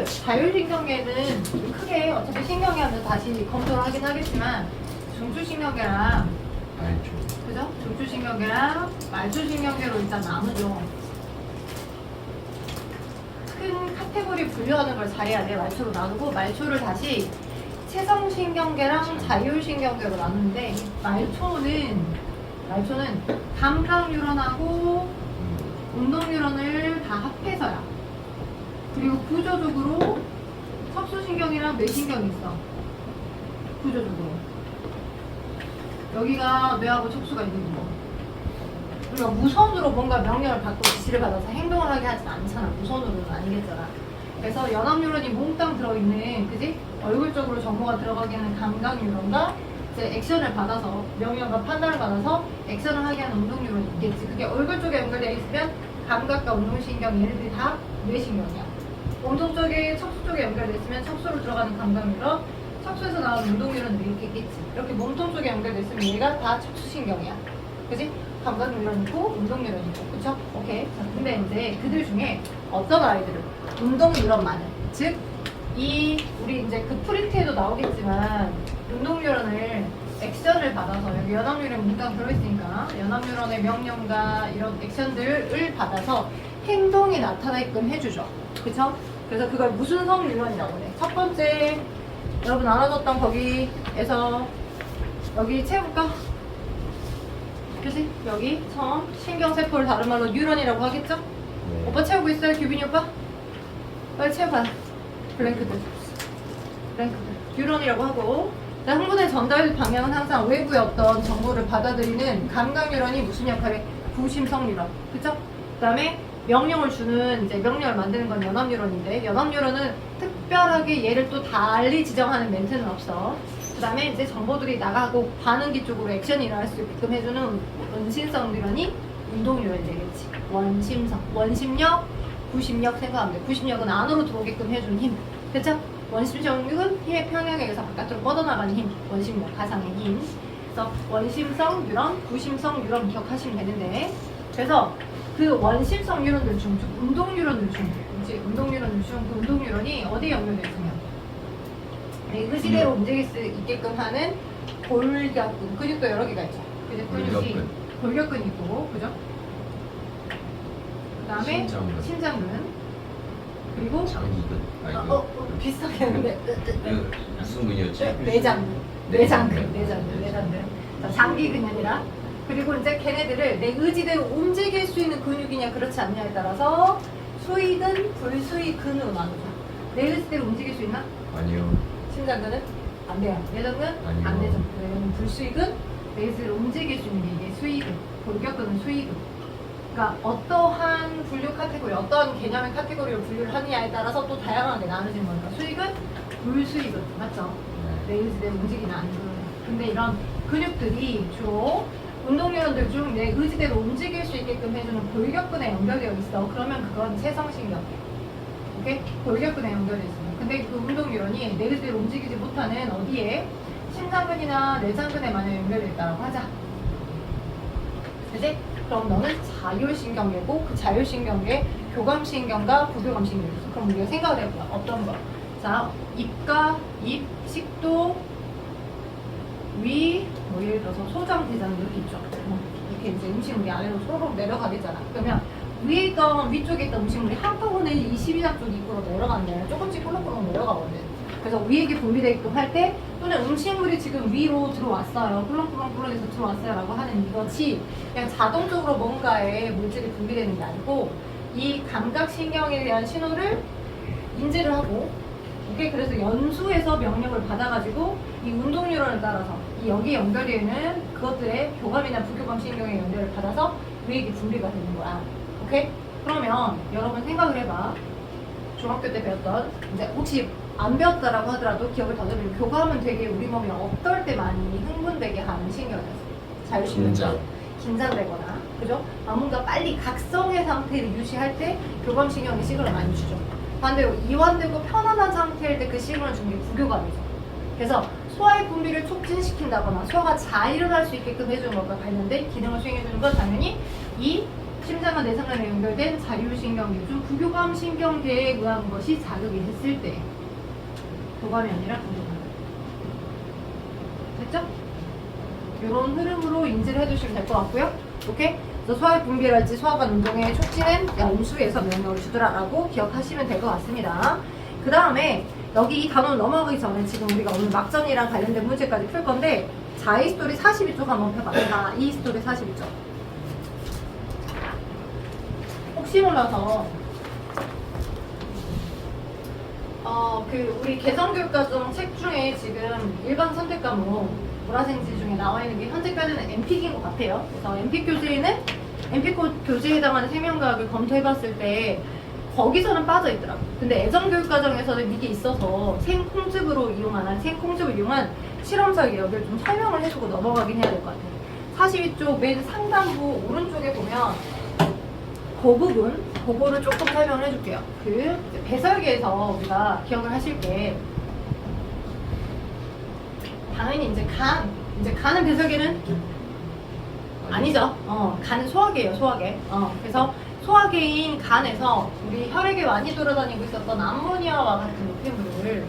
자율신경계는 크게 어차피 신경계 하면 다시 검토를 하긴 하겠지만 중추신경계랑 알죠. 그죠? 중추신경계랑 말초신경계로 일단 나누죠. 큰 카테고리 분류하는 걸 잘해야 돼. 말초로 나누고 말초를 다시 체성신경계랑 자율신경계로 나누는데 이 말초는 감각뉴런하고 운동뉴런을 다 합해서야. 그리고 구조적으로 척수신경이랑 뇌신경이 있어. 구조적으로. 여기가 뇌하고 척수가 있는 거. 우리가 무선으로 뭔가 명령을 받고 지시를 받아서 행동을 하게 하진 않잖아. 무선으로는 아니겠잖아. 그래서 연합뉴런이 몽땅 들어있는, 그지? 얼굴 쪽으로 정보가 들어가게 하는 감각뉴런과 이제 액션을 받아서, 명령과 판단을 받아서 액션을 하게 하는 운동뉴런이 있겠지. 그게 얼굴 쪽에 연결되어 있으면 감각과 운동신경, 얘네들이 다 뇌신경이야. 몸통 쪽에, 척수 쪽에 연결되어 있으면 척수로 들어가는 감각뉴런, 척수에서 나오는 운동뉴런들이 이렇게 있겠지. 이렇게 몸통 쪽에 연결되어 있으면 얘가 다 척수신경이야. 그지? 감각뉴런 있고, 운동뉴런 있고, 그쵸? 오케이. 자, 근데 이제 그들 중에 어떤 아이들은 운동뉴런만은, 즉, 우리 이제 그 프린트에도 나오겠지만, 운동뉴런을 액션을 받아서, 여기 연합뉴런이 몽땅 들어있으니까, 연합뉴런의 명령과 이런 액션들을 받아서 행동이 나타나게끔 해주죠. 그쵸? 그래서 그걸 무슨 성뉴런이라고 해? 첫 번째, 여러분 알아줬던 거기에서, 여기 채울까? 그치? 여기 처음 신경세포를 다른 말로 뉴런이라고 하겠죠? 네. 오빠 채우고 있어요, 규빈이 오빠? 빨리 채워봐. 블랭크들. 뉴런이라고 하고, 흥분의 전달 방향은 항상 외부의 어떤 정보를 받아들이는 감각 뉴런이 무슨 역할에? 구심성 뉴런. 그쵸? 그 다음에 명령을 주는, 이제 명령을 만드는 건 연합 뉴런인데, 연합 뉴런은 특별하게 얘를 또 달리 지정하는 멘트는 없어. 그 다음에 이제 정보들이 나가고 반응기 쪽으로 액션이 일어날 수 있게끔 해주는 원심성 뉴런이 운동 뉴런이 되겠지. 원심성. 원심력, 구심력 생각하면 돼. 구심력은 안으로 들어오게끔 해주는 힘. 그쵸? 원심력은 힘의 평형에 의해서 바깥으로 뻗어나가는 힘. 원심력, 가상의 힘. 그래서 원심성 뉴런, 구심성 뉴런 기억하시면 되는데, 그래서 그 원심성 뉴런들 중, 즉 운동 뉴런들 중, 이제 운동 뉴런들 중 그 운동 뉴런이 어디에 연결되어 있으면 의지대로 움직일 수 있게끔 하는 골격근, 근육도 여러 개가 있죠. 그죠? 근육이 골격근 있고, 그죠? 그 다음에 신장근, 그리고 장기근. 비슷하게 했는데 무슨 근이었지? 내장근. 자, 장기근이 아니라. 그리고 이제 걔네들을 내 의지대로 움직일 수 있는 근육이냐 그렇지 않냐에 따라서 수의근, 불수의근으로 나누죠. 내 의지대로 움직일 수 있나? 아니요. 심장근은 안 돼요. 내장근 아니요. 안 되죠. 왜냐면 불수의근, 내 의지대로 움직일 수 있는 게 이게 수의근, 골격근은 수의근. 그러니까 어떠한 분류 카테고리, 어떤 개념의 카테고리로 분류를 하느냐에 따라서 또 다양하게 나눠지는 거니까 수의근, 불수의근, 맞죠? 내 의지대로 움직이는 안 되는. 근데 이런 근육들이 주로 운동유형들 중 내 의지대로 움직일 수 있게끔 해주는 골격근에 연결되어 있어. 그러면 그건 체성신경. 오케이? 골격근에 연결되어 있어요. 근데 그 운동유형이 내 의지대로 움직이지 못하는 어디에? 심장근이나 내장근에만 연결되어 있다고 하자. 그치? 그럼 너는 자율신경계고, 그 자율신경계 교감신경과 부교감신경이 있어. 그럼 우리가 생각을 해보자. 어떤 거? 자, 입가, 입, 식도, 위, 뭐 예를 들어서 소장, 대장 이렇게 있죠. 이렇게 이제 음식물이 아래로 소록 내려가겠잖아. 그러면 위에 있던, 위쪽에 있던 음식물이 한꺼번에 이 12장 쪽 입구로 내려가는데 조금씩 꿀렁꿀렁 내려가거든. 그래서 위액이 분비되게끔 할 때, 또는 음식물이 지금 위로 들어왔어요. 꿀렁꿀렁꿀렁해서 들어왔어요 라고 하는 이것이 그냥 자동적으로 뭔가의 물질이 분비되는 게 아니고, 이 감각신경에 대한 신호를 인지를 하고, 이게 그래서 연수에서 명령을 받아가지고 이 운동뉴런을 따라서 이 여기에 연결되어 있는 그것들의 교감이나 부교감 신경의 연결을 받아서 위액이 분비가 되는 거야. 오케이? 그러면 여러분 생각을 해봐. 중학교 때 배웠던, 이제 혹시 안 배웠다라고 하더라도 기억을 더듬으면 교감은 되게 우리 몸이 어떨 때 많이 흥분되게 하는 신경이었어. 자율신경. 긴장되거나, 그죠? 뭔가 빨리 각성의 상태를 유지할 때 교감신경이 시그널을 많이 주죠. 반대로 이완되고 편안한 상태일 때 그 시그널을 주는 게 부교감이죠. 그래서 소화의 분비를 촉진시킨다거나 소화가 잘 일어날 수 있게끔 해주는 것과 관련된 기능을 수행해주는 건 당연히 이 심장과 내장간에 연결된 자율신경계 중 부교감 신경계에 의한 것이 자극이 됐을 때 교감이 아니라 부교감. 됐죠? 이런 흐름으로 인지를 해주시면 될 것 같고요. 오케이? 그래서 소화의 분비랄지 소화관 운동의 촉진은 연수에서 명령을 주더라라고 기억하시면 될 것 같습니다. 그 다음에 여기 이 단원 넘어가기 전에 지금 우리가 오늘 막전이랑 관련된 문제까지 풀 건데 자이 스토리 42쪽 한번 펴봐. 이 스토리 42쪽. 혹시 몰라서 우리 개성교육과정 책 중에 지금 일반 선택 과목 보라생지 중에 나와 있는 게 현재까지는 MP인 것 같아요. 그래서 MP 교재에는 MP 교재에 해당하는 생명과학을 검토해봤을 때 거기서는 빠져있더라고. 근데 애정교육과정에서는 이게 있어서 생콩즙을 이용한 실험설 여기를 좀 설명을 해주고 넘어가긴 해야 될 것 같아요. 42쪽 맨 상단부 오른쪽에 보면 그 부분, 그거를 조금 설명을 해줄게요. 배설계에서 우리가 기억을 하실 게 당연히 이제 간은 배설계는 아니죠. 간은 소화계예요, 소화계. 그래서 소화계인 간에서 우리 혈액에 많이 돌아다니고 있었던 암모니아와 같은 노폐물을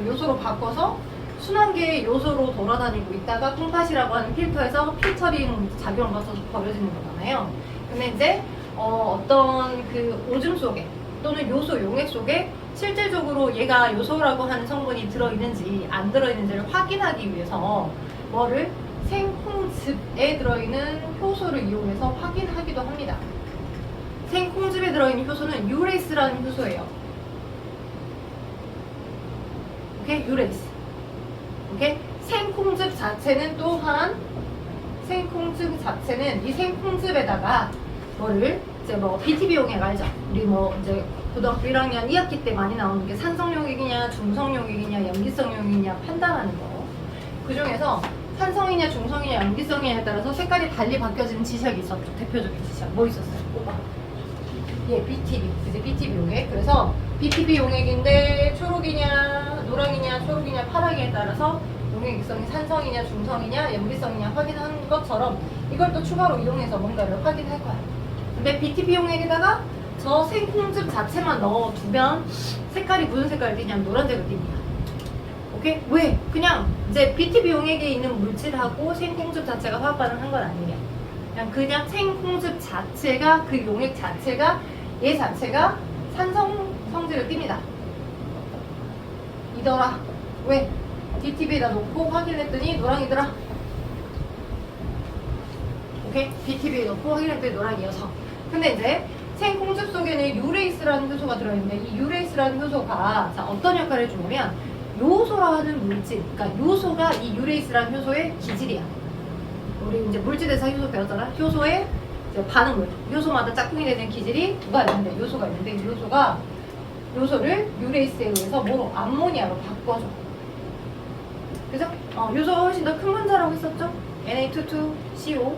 요소로 바꿔서 순환계의 요소로 돌아다니고 있다가 콩팥이라고 하는 필터에서 필터링 작용을 거쳐서 버려지는 거잖아요. 근데 이제 어떤 그 오줌 속에 또는 요소 용액 속에 실질적으로 얘가 요소라고 하는 성분이 들어있는지 안 들어있는지를 확인하기 위해서 생콩즙에 들어있는 효소를 이용해서 확인하기도 합니다. 생콩즙에 들어있는 효소는 유레이스라는 효소예요. 오케이? 유레이스. 오케이? 생콩즙 자체는 이 생콩즙에다가 BTB 용액 알죠? 우리 이제 고등학교 1학년 2학기 때 많이 나오는 게 산성용액이냐, 중성용액이냐, 염기성용액이냐 판단하는 거. 그 중에서 산성이냐, 중성이냐, 염기성이냐에 따라서 색깔이 달리 바뀌어지는 지식이 있었죠. 대표적인 지식. 뭐 있었어요? 오빠. BTB. 이제 BTB 용액. 그래서 BTB 용액인데 초록이냐, 노랑이냐, 초록이냐, 파랑이냐에 따라서 용액 액성이 산성이냐, 중성이냐, 염기성이냐 확인한 것처럼 이걸 또 추가로 이용해서 뭔가를 확인할 거야. 근데 BTB 용액에다가 저 생콩즙 자체만 넣어두면 색깔이 무슨 색깔을 띠냐면 노란색을 띱니다. 오케이? 왜? 그냥 이제 BTB 용액에 있는 물질하고 생콩즙 자체가 화학 반응한 건 아니에요. 그냥 생콩즙 자체가 그 용액 자체가 얘 자체가 산성 성질을 띱니다. 이더라. 왜? BTB에다 놓고 확인했더니 노랑이더라. 오케이? BTB에 넣고 확인했더니 노랑이어서. 근데 이제 생콩즙 속에는 유레이스라는 효소가 들어있는데 이 유레이스라는 효소가 어떤 역할을 해주냐면 요소라는 물질, 그러니까 요소가 이 유레이스라는 효소의 기질이야. 우리 이제 물질에서 효소 배웠잖아. 효소의 이제 반응물, 요소마다 짝꿍이 되는 기질이 요소가 있는데 이 요소를 유레이스에 의해서 암모니아로 바꿔줘. 그죠? 요소가 훨씬 더 큰 분자라고 했었죠? Na22CO,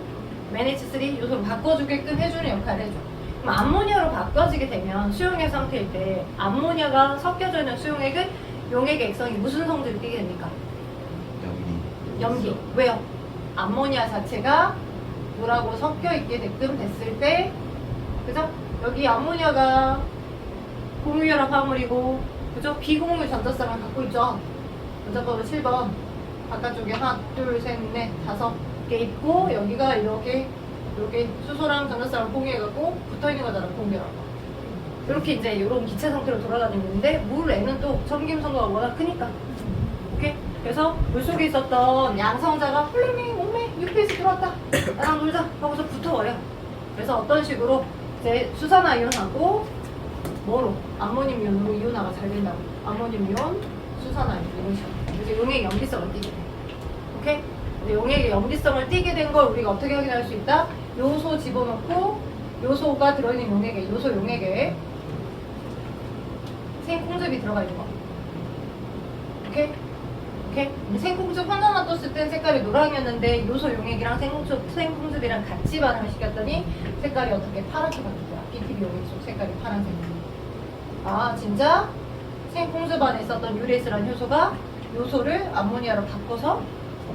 NH3 요소를 바꿔주게끔 해주는 역할을 해줘. 그럼 암모니아로 바꿔지게 되면 수용액 상태일 때 암모니아가 섞여져 있는 수용액은 용액의 액성이 무슨 성질을 띠게 됩니까? 염기. 왜요? 암모니아 자체가 물하고 섞여 있게 됐을 때, 그죠? 여기 암모니아가 공유혈합 화물이고, 그죠? 비공유 전자쌍을 갖고 있죠. 전자번호 7번. 바깥쪽에 하나, 둘, 셋, 넷, 5개 있고, 여기가 이렇게 수소랑 전자쌍을 공유해갖고 붙어 있는 거잖아, 공유혈합. 이렇게 이제 이런 기체 상태로 돌아다니고 있는데, 물에는 또 전기음성도가 워낙 크니까. 오케이? 그래서 물속에 있었던 양성자가 훌륭히 몸에 UPS 들어왔다. 나랑 놀자. 하고서 붙어버려. 그래서 어떤 식으로 이제 수산화 이온하고 암모늄 이온으로 이온화가 잘 된다고. 암모늄 이온, 수산화 이온, 이런 식으로. 그래서 용액 염기성을 띠게 돼. 오케이? 용액의 염기성을 띠게 된 걸 우리가 어떻게 확인할 수 있다? 요소 집어넣고 요소가 들어있는 요소 용액에 생콩즙이 들어가 있는 거. 오케이? 생콩즙 혼자 놔뒀을 땐 색깔이 노랑이었는데 요소 용액이랑 생콩즙이랑 같이 반응을 시켰더니 색깔이 어떻게 파랗게 바뀌더라. BTB 용액 속 색깔이 파란색. 진짜 생콩즙 안에 있었던 유레이스라는 효소가 요소를 암모니아로 바꿔서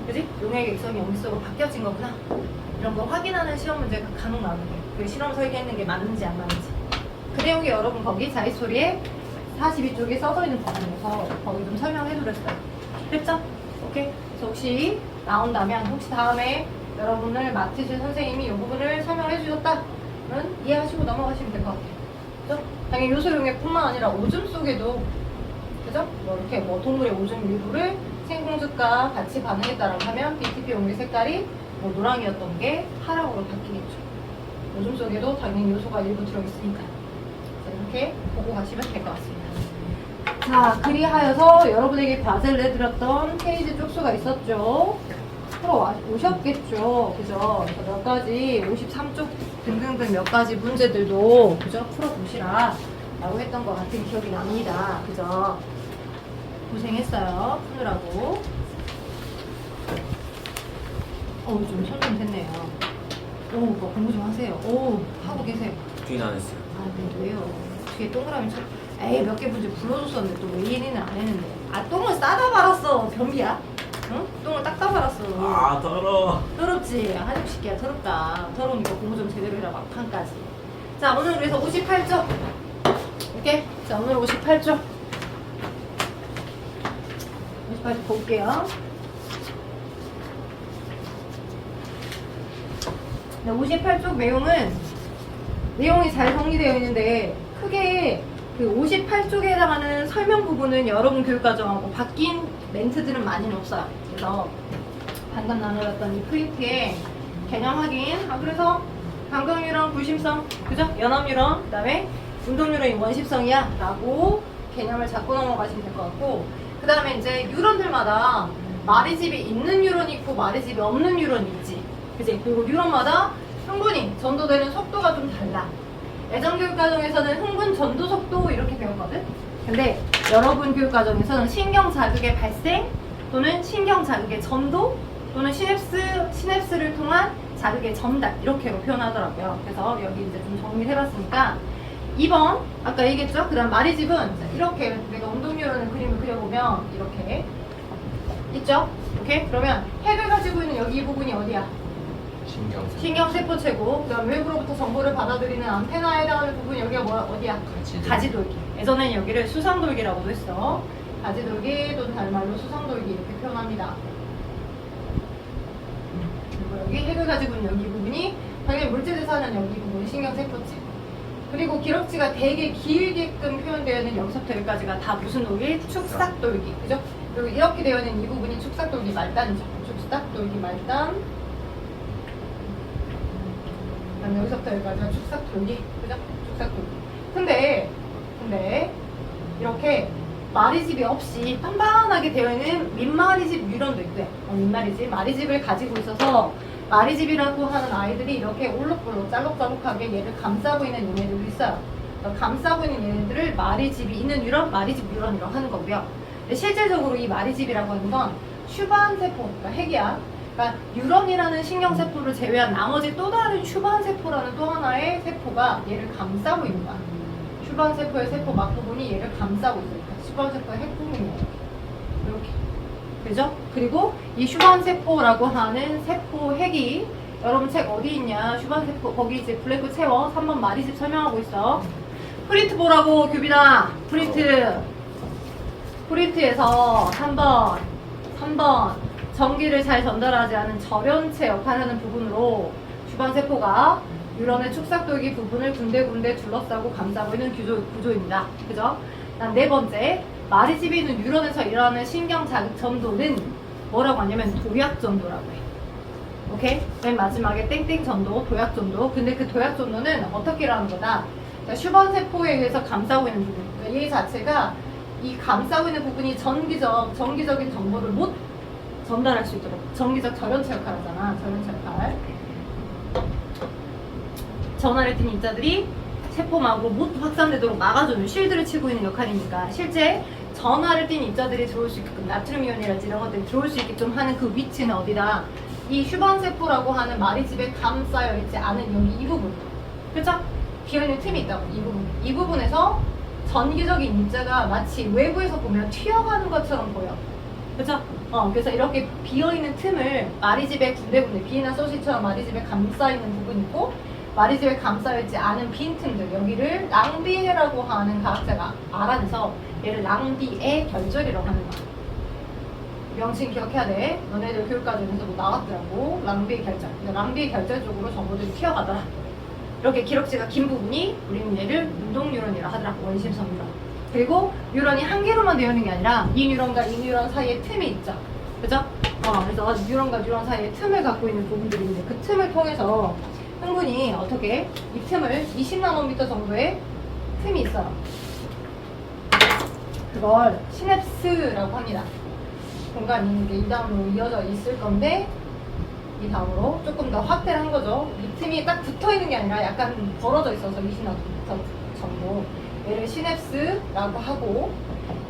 그지? 용액 액성이 염기성으로 바뀌어진 거구나. 이런 거 확인하는 시험 문제가 간혹 나오는데 그 실험 설계했는 게 맞는지 안 맞는지 그 내용이 여러분 거기 자기소리에 42쪽에 써져 있는 부분에서 거기 좀 설명해 드렸어요. 됐죠? 오케이? 그래서 혹시 나온다면 혹시 다음에 여러분을 맡으실 선생님이 이 부분을 설명해 주셨다 그러면 이해하시고 넘어가시면 될 것 같아요. 그죠? 당연히 요소용액뿐만 아니라 오줌 속에도 그죠? 뭐 이렇게 뭐 동물의 오줌 일부를 생공즙과 같이 반응했다라고 하면 BTP 용액 색깔이 뭐 노랑이었던 게 파랑으로 바뀌겠죠. 오줌 속에도 당연히 요소가 일부 들어있으니까 이렇게 보고 가시면 될 것 같습니다. 자, 그리하여서 여러분에게 과제를 내드렸던 페이지 쪽수가 있었죠. 풀어 오셨겠죠. 그죠? 그래서 몇 가지 53쪽 등등등 몇 가지 문제들도 그죠? 풀어 보시라 라고 했던 것 같은 기억이 납니다. 그죠? 고생했어요. 푸느라고. 좀 손 좀 댔네요. 뭐 공부 좀 하세요. 하고 계세요. 뒤는 안 했어요. 아, 네, 왜요? 뒤에 동그라미 쳐. 에이, 몇 개 문제 불러줬었는데 또 왜 얘네는 안 했는데. 아, 똥을 싸다 말았어. 변비야? 응? 똥을 닦다 말았어. 아, 더러워. 더럽지? 한입시키야 더럽다. 더러우니까 공부 좀 제대로 해라, 막판까지. 자, 오늘 그래서 58쪽. 오케이? 자, 오늘 58쪽. 58쪽 볼게요. 네, 58쪽 내용이 잘 정리되어 있는데 크게 그 58쪽에 해당하는 설명 부분은 여러분 교육과정하고 바뀐 멘트들은 많이는 없어요. 그래서 방금 나누었던 이 프린트의 개념 확인. 그래서 감각뉴런, 불심성, 그죠? 연합뉴런, 그 다음에 운동뉴런이 원심성이야 라고 개념을 잡고 넘어가시면 될 것 같고 그 다음에 이제 뉴런들마다 마리집이 있는 뉴런이 있고 마리집이 없는 뉴런이 있지. 그치? 그리고 뉴런마다 흥분이 전도되는 속도가 좀 달라. 예전 교육과정에서는 흥분 전도 속도 이렇게 배웠거든? 근데 여러분 교육과정에서는 신경 자극의 발생 또는 신경 자극의 전도 또는 시냅스를 통한 자극의 전달 이렇게로 표현하더라고요. 그래서 여기 이제 좀 정리를 해봤으니까 2번 아까 얘기했죠? 그 다음 마리집은 이렇게 내가 운동뉴런을 그림을 그려보면 이렇게 있죠? 오케이? 그러면 핵을 가지고 있는 여기 이 부분이 어디야? 신경세포체고 그 다음 외부로부터 정보를 받아들이는 안테나에 해당하는 부분이 여기가 뭐야? 어디야? 가지돌기. 예전에는 여기를 수상돌기라고도 했어. 가지돌기 또는 다른 말로 수상돌기 이렇게 표현합니다. 그리고 여기 핵을 가지고 있는 여기 부분이 당연히 물질에서 하는 여기 부분이 신경세포체. 그리고 기럭지가 되게 길게끔 표현되어 있는 여기서부터 여기까지가 다 무슨 돌기? 축삭돌기. 그죠? 그리고 이렇게 되어 있는 이 부분이 축삭돌기 말단이죠. 축삭돌기 말단. 여기서부터 여기까지가 축삭돌기. 그죠? 축삭돌기. 근데 이렇게 마리집이 없이 빤빤하게 되어 있는 민마리집 뉴런도 있대. 민마리집, 마리집을 가지고 있어서 마리집이라고 하는 아이들이 이렇게 올록볼록 짤록짤록하게 얘를 감싸고 있는 얘네들도 있어요. 감싸고 있는 얘네들을 마리집이 있는 뉴런, 마리집 뉴런이라고 하는 거고요. 근데 실질적으로 이 마리집이라고 하는 건 슈반세포, 그러니까 핵이야. 그러니까 뉴런이라는 신경세포를 제외한 나머지 또 다른 슈반세포라는 또 하나의 세포가 얘를 감싸고 있는 거야. 슈반세포의 세포 막부분이 얘를 감싸고 있으니까 슈반세포의 핵 부분이에요. 이렇게. 그죠? 그리고 이 슈반세포라고 하는 세포 핵이 여러분 책 어디 있냐? 슈반세포 거기 이제 블랙을 채워 3번 마리집 설명하고 있어. 프린트 보라고 규빈아. 프린트에서 3번 전기를 잘 전달하지 않은 절연체 역할을 하는 부분으로 슈반세포가 뉴런의 축삭돌기 부분을 군데군데 둘러싸고 감싸고 있는 구조입니다. 그죠? 다음 네 번째, 마리집이 있는 뉴런에서 일어나는 신경 자극 전도는 뭐라고 하냐면 도약 전도라고 해. 오케이? 맨 마지막에 땡땡 전도, 도약 전도. 근데 그 도약 전도는 어떻게 일어나는 거다? 그러니까 슈반세포에 의해서 감싸고 있는 부분. 그러니까 얘 자체가 이 감싸고 있는 부분이 정기적인 정보를 못 전달할 수 있도록 정기적 절연체 역할 하잖아. 절연체 역할. 전화를 띤 입자들이 세포막으로 못 확산되도록 막아주는 쉴드를 치고 있는 역할이니까 실제 전화를 띤 입자들이 들어올 수 있게끔 나트륨이온이라든지 이런 것들이 들어올 수 있게끔 하는 그 위치는 어디다? 이 슈반세포라고 하는 마리집에 감싸여 있지 않은 여기 이 부분. 그쵸? 비어있는 틈이 있다고 이 부분. 이 부분에서 전기적인 입자가 마치 외부에서 보면 튀어가는 것처럼 보여. 그쵸? 그래서 이렇게 비어있는 틈을 마리집에 군데군데 비나 소시처럼 마리집에 감싸있는 부분이 있고 마리집에 감싸있지 않은 빈 틈들 여기를 랑비에라고 하는 과학자가 알아내서 얘를 랑비에 결절이라고 하는 거야. 명칭 기억해야 돼. 너네들 교육과정에서도 나왔더라고. 랑비에 결절. 랑비에 결절 쪽으로 정보들이 튀어가더라. 이렇게 기럭지가 긴 부분이 우리는 얘를 운동뉴런이라 하더라고. 원심성 뉴런. 그리고 뉴런이 한 개로만 되어 있는 게 아니라 이 뉴런과 이 뉴런 사이에 틈이 있죠. 그죠? 그래서 뉴런과 뉴런 사이에 틈을 갖고 있는 부분들이 있는데 그 틈을 통해서 흥분이 어떻게 이 틈을 20나노미터 정도의 틈이 있어요. 그걸 시냅스라고 합니다. 공간이 이게 이 다음으로 이어져 있을 건데 이 다음으로 조금 더 확대를 한 거죠. 이 틈이 딱 붙어 있는 게 아니라 약간 벌어져 있어서 20나노미터 정도. 얘를 시냅스라고 하고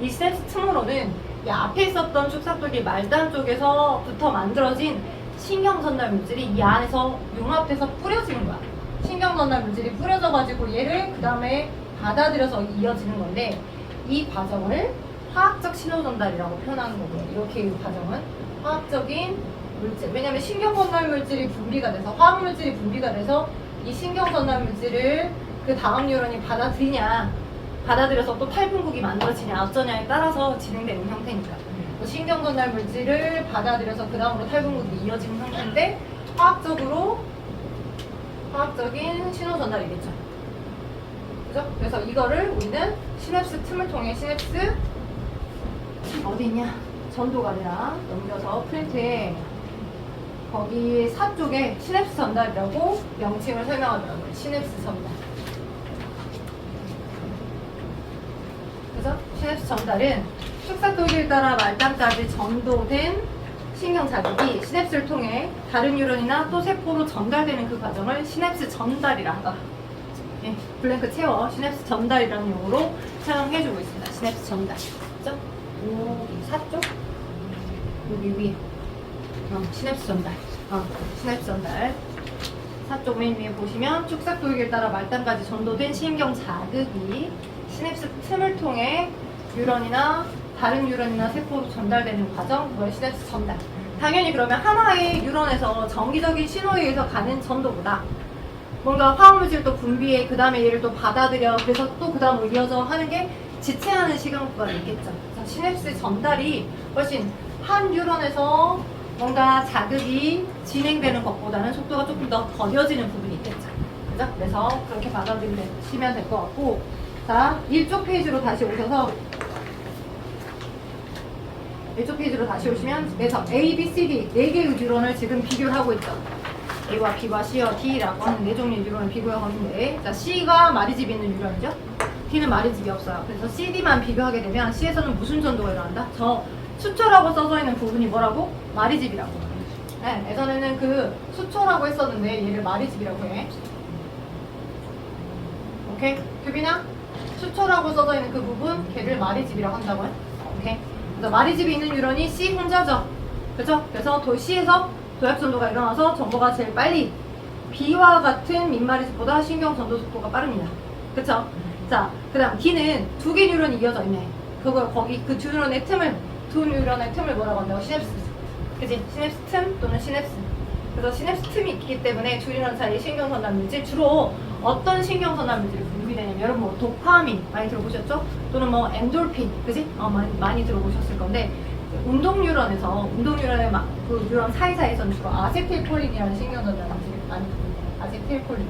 이 시냅스 틈으로는 이 앞에 있었던 축삭돌기 말단 쪽에서부터 만들어진 신경전달 물질이 이 안에서 융합돼서 뿌려지는 거야. 신경전달 물질이 뿌려져가지고 얘를 그 다음에 받아들여서 이어지는 건데 이 과정을 화학적 신호전달이라고 표현하는 거고요. 이렇게 이 과정은 화학적인 물질. 왜냐하면 신경전달 물질이 분비가 돼서 화학물질이 분비가 돼서 이 신경전달 물질을 그 다음 뉴런이 받아들여서 또 탈분국이 만들어지냐 어쩌냐에 따라서 진행되는 형태니까 신경전달 물질을 받아들여서 그 다음으로 탈분국이 이어지는 형태인데 화학적인 신호전달이겠죠. 그죠? 그래서 이거를 우리는 시냅스 틈을 통해 시냅스 어디 있냐? 전도가래라 넘겨서 프린트에 거기 4쪽에 시냅스 전달이라고 명칭을 설명하더라고요. 시냅스 전달. 그죠? 시냅스 전달은 축삭돌기를 따라 말단까지 전도된 신경 자극이 시냅스를 통해 다른 뉴런이나 또 세포로 전달되는 그 과정을 시냅스 전달이라 하더라. 예, 블랭크 채워. 시냅스 전달이라는 용어로 사용해주고 있습니다. 시냅스 전달. 그죠? 여기 4쪽 여기 위에 시냅스 전달. 시냅스 전달. 4쪽 맨 위에 보시면 축삭돌기를 따라 말단까지 전도된 신경 자극이 시냅스 틈을 통해 뉴런이나 다른 뉴런이나 세포로 전달되는 과정, 그걸 시냅스 전달. 당연히 그러면 하나의 뉴런에서 정기적인 신호에 의해서 가는 전도보다 뭔가 화학물질을 또 분비해 그 다음에 얘를 또 받아들여 그래서 또 그 다음으로 이어져 하는 게 지체하는 시간 구간이 있겠죠. 그래서 시냅스 전달이 훨씬 한 뉴런에서 뭔가 자극이 진행되는 것보다는 속도가 조금 더 더뎌지는 부분이 있겠죠. 그죠? 그래서 그렇게 받아들이시면 될 것 같고 자, 1쪽 페이지로 다시 오셔서 1쪽 페이지로 다시 오시면 그래서 A, B, C, D 4개의 뉴런을 지금 비교를 하고 있죠. A와 B와 C와 D라고 하는 4종류의 뉴런을 비교하고 있는데 자, C가 마리집이 있는 뉴런이죠. D는 마리집이 없어요. 그래서 C, D만 비교하게 되면 C에서는 무슨 전도가 일어난다? 저 수초라고 써져 있는 부분이 뭐라고? 마리집이라고. 네, 예전에는 그 수초라고 했었는데 얘를 마리집이라고 해. 오케이? 규빈아? 수초라고 써져 있는 그 부분 걔를 마리집이라고 한다고요. 오케이. 그래서 마리집이 있는 뉴런이 C 혼자죠. 그렇죠? 그래서 C에서 도약전도가 일어나서 정보가 제일 빨리 B와 같은 민마리집보다 신경 전도 속도가 빠릅니다. 그렇죠? 자, 그다음 D는 2개 뉴런이 이어져 있네. 그걸 거기 그 두 뉴런의 틈을 뭐라고 한다고? 시냅스. 그치? 시냅스 틈 또는 시냅스. 그래서 시냅스 틈이 있기 때문에 두 뉴런 사이에 신경 전달 물질 주로 어떤 신경 전달 물질이 분비되냐면 여러분 뭐 도파민 많이 들어보셨죠? 또는 뭐 엔돌핀, 그지? 많이 들어보셨을 건데 운동 뉴런의 그 뉴런 사이사이에서는 주로 아세틸콜린이라는 신경 전달 물질이 많이 분비돼요. 아세틸콜린.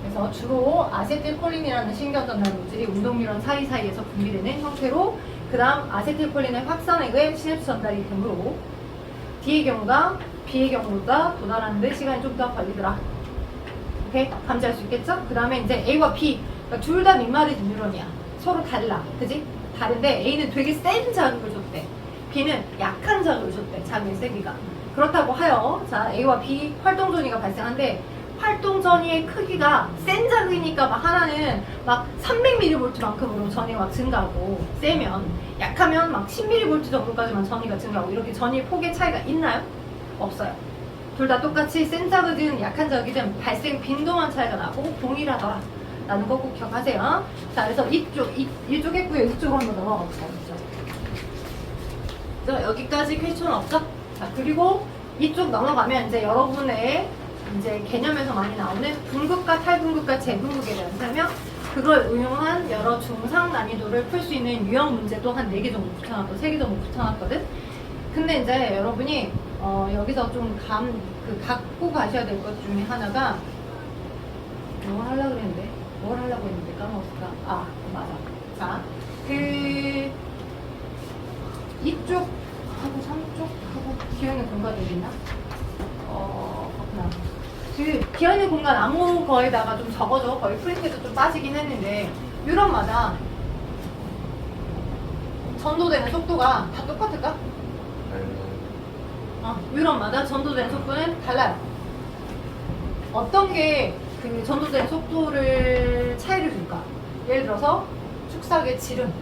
그래서 주로 아세틸콜린이라는 신경 전달 물질이 운동 뉴런 사이사이에서 분비되는 형태로 그 다음 아세틸콜린의 확산에 의해 시냅스 전달이 되므로 D의 경우가 B의 경우보다 도달하는 데 시간이 좀 더 걸리더라. 오케이? 감지할 수 있겠죠? 그 다음에 이제 A와 B 그러니까 둘 다 민마리집 뉴런이야. 서로 달라. 그지? 다른데 A는 되게 센 자극을 줬대. B는 약한 자극을 줬대. 자극의 세기가. 그렇다고 하여 자 A와 B 활동 전이가 발생한데 활동 전이의 크기가 센 자극이니까 막 하나는 막 300mV만큼으로 전이가 막 증가하고 세면 약하면 막 10mV 정도까지만 전이가 증가하고 이렇게 전이 폭의 차이가 있나요? 없어요. 둘 다 똑같이 센 자극이든 약한 자극이든 발생 빈도만 차이가 나고 동일하더라 라는 거 꼭 기억하세요. 자, 그래서 이쪽 했고요. 이쪽으로 한번 넘어가 봅시다. 그죠? 여기까지 퀘스천 없죠? 자, 그리고 이쪽 넘어가면 이제 여러분의 이제 개념에서 많이 나오는 분극과 탈분극과 재분극에 대한 설명, 그걸 응용한 여러 중상 난이도를 풀 수 있는 유형 문제도 한 4개 정도 붙여놨고 3개 정도 붙여놨거든? 근데 이제 여러분이 여기서 좀 갖고 가셔야 될 것 중에 하나가 뭘 하려고 그랬는데? 뭘 하려고 했는데 까먹었을까? 아, 맞아. 자, 이쪽하고 3쪽하고 비어있는 공간이 어디 있나? 그렇구나. 비어있는 공간 아무 거에다가 좀 적어줘. 거의 프린트도 좀 빠지긴 했는데, 유럽마다 전도되는 속도가 다 똑같을까? 유럽마다 전도되는 속도는 달라요. 어떤 게 그 전도되는 속도를 차이를 줄까? 예를 들어서 축삭의 질은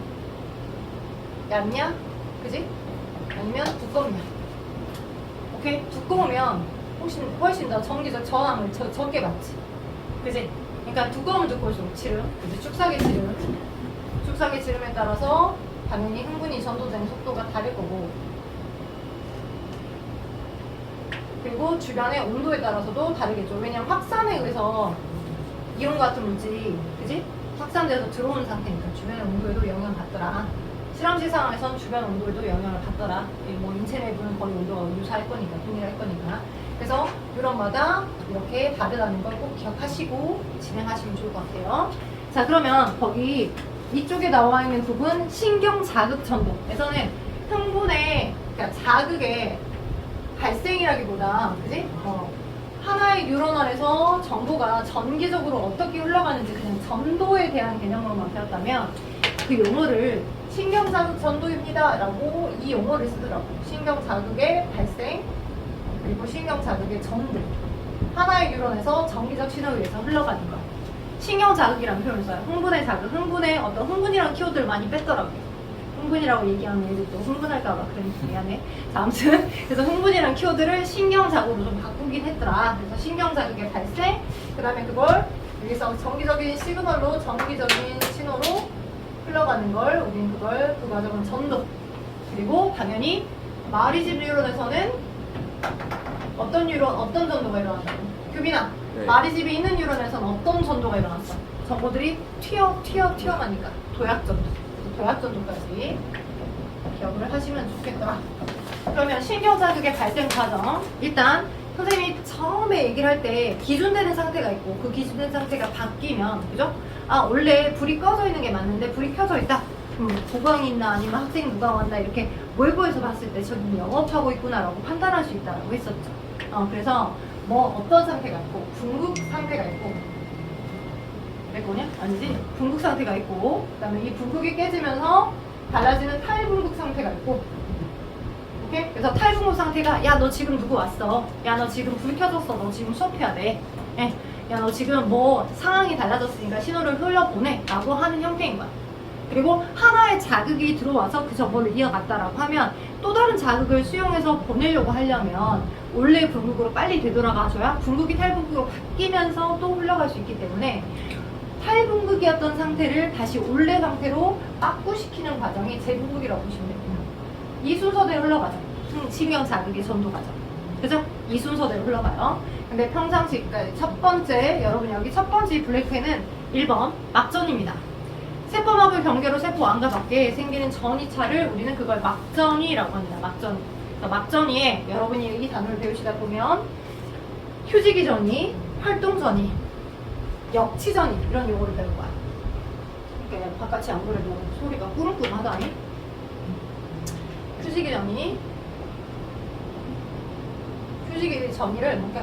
얇냐? 그지? 아니면 두껍냐? 오케이? 두꺼우면 훨씬 더 전기적 저항을 적게 받지. 그지? 그러니까 두꺼우면 두꺼울수록 질음, 그지? 축삭의 질음에 따라서 당연히 흥분이 전도되는 속도가 다를 거고, 그리고 주변의 온도에 따라서도 다르겠죠. 왜냐면 확산에 의해서 이온 같은 물질이, 그지? 확산돼서 들어오는 상태니까 주변의 온도에도 영향을 받더라. 실험실 상황에선 주변 온도에도 영향을 받더라. 뭐 인체 내부는 거의 온도가 유사할 거니까, 동일할 거니까. 그래서 유럽마다 이렇게 다르다는 걸 꼭 기억하시고 진행하시면 좋을 것 같아요. 자, 그러면 거기 이쪽에 나와 있는 부분 신경 자극 전도에서는 흥분의, 그러니까 자극의 발생이라기보다, 그지? 하나의 뉴런알에서 정보가 전기적으로 어떻게 흘러가는지 그냥 전도에 대한 개념으로만 배웠다면 그 용어를 신경자극 전도입니다 라고 이 용어를 쓰더라고. 신경자극의 발생, 그리고 신경자극의 전도. 하나의 뉴런에서 전기적 신호에 의해서 흘러가는 거. 신경자극이라는 표현을 써요. 흥분의 자극, 흥분의 어떤 흥분이라는 키워드를 많이 뺐더라고요. 흥분이라고 얘기하는 애들 또 흥분할까봐 그러니까 미안해. 자, 아무튼 그래서 흥분이라는 키워드를 신경자극으로 좀 바꾸긴 했더라. 그래서 신경자극의 발생, 그 다음에 그걸 여기서 전기적인 시그널로, 전기적인 신호로 흘러가는 걸 우리는 그 과정은 전도. 그리고 당연히 마리집 뉴런에서는 어떤 전도가 일어났다고? 규빈아, 네. 마리집이 있는 뉴런에서는 어떤 전도가 일어났어? 정보들이 튀어가니까 도약전도. 도약전도까지 기억을 하시면 좋겠더라. 그러면 신경자극의 발생 과정, 일단 선생님이 처음에 얘기를 할 때 기준되는 상태가 있고 그 기준된 상태가 바뀌면, 그죠? 아, 원래 불이 꺼져 있는 게 맞는데 불이 켜져 있다. 보강이 있나 아니면 학생이 누가 왔나 이렇게 몰고해서 봤을 때 저기 영업하고 있구나라고 판단할 수 있다고 했었죠. 그래서 뭐 어떤 상태가 있고 궁극 상태가 있고, 내 거냐? 아니지. 분극 상태가 있고, 그 다음에 이 분극이 깨지면서 달라지는 탈분극 상태가 있고, 오케이? 그래서 탈분극 상태가, 야, 너 지금 누구 왔어? 야, 너 지금 불 켜졌어. 너 지금 수업해야 돼. 야, 너 지금 뭐 상황이 달라졌으니까 신호를 흘려보내. 라고 하는 형태인 거야. 그리고 하나의 자극이 들어와서 그 정보를 이어갔다라고 하면 또 다른 자극을 수용해서 보내려고 하려면 원래 분극으로 빨리 되돌아가줘야 분극이 탈분극으로 바뀌면서 또 흘러갈 수 있기 때문에 탈분극이었던 상태를 다시 원래 상태로 빠꾸시키는 과정이 재분극이라고 보시면 됩니다. 이 순서대로 흘러가죠. 신경 자극의 전도 과정. 그죠? 이 순서대로 흘러가요. 근데 평상시, 그러니까 첫 번째, 여러분 여기 첫 번째 블랙펜은 1번 막전입니다. 세포막을 경계로 세포 안과 밖에 생기는 전이차를 우리는 그걸 막전이라고 합니다. 막전. 그러니까 막전이에 여러분이 이 단어를 배우시다 보면 휴지기 전이, 활동 전이, 역치전이 이런 용어를 배울 거야. 이렇게 바깥이 안 그래도 소리가 꾸릉꾸릉하다니. 휴지기 전이를 그러니까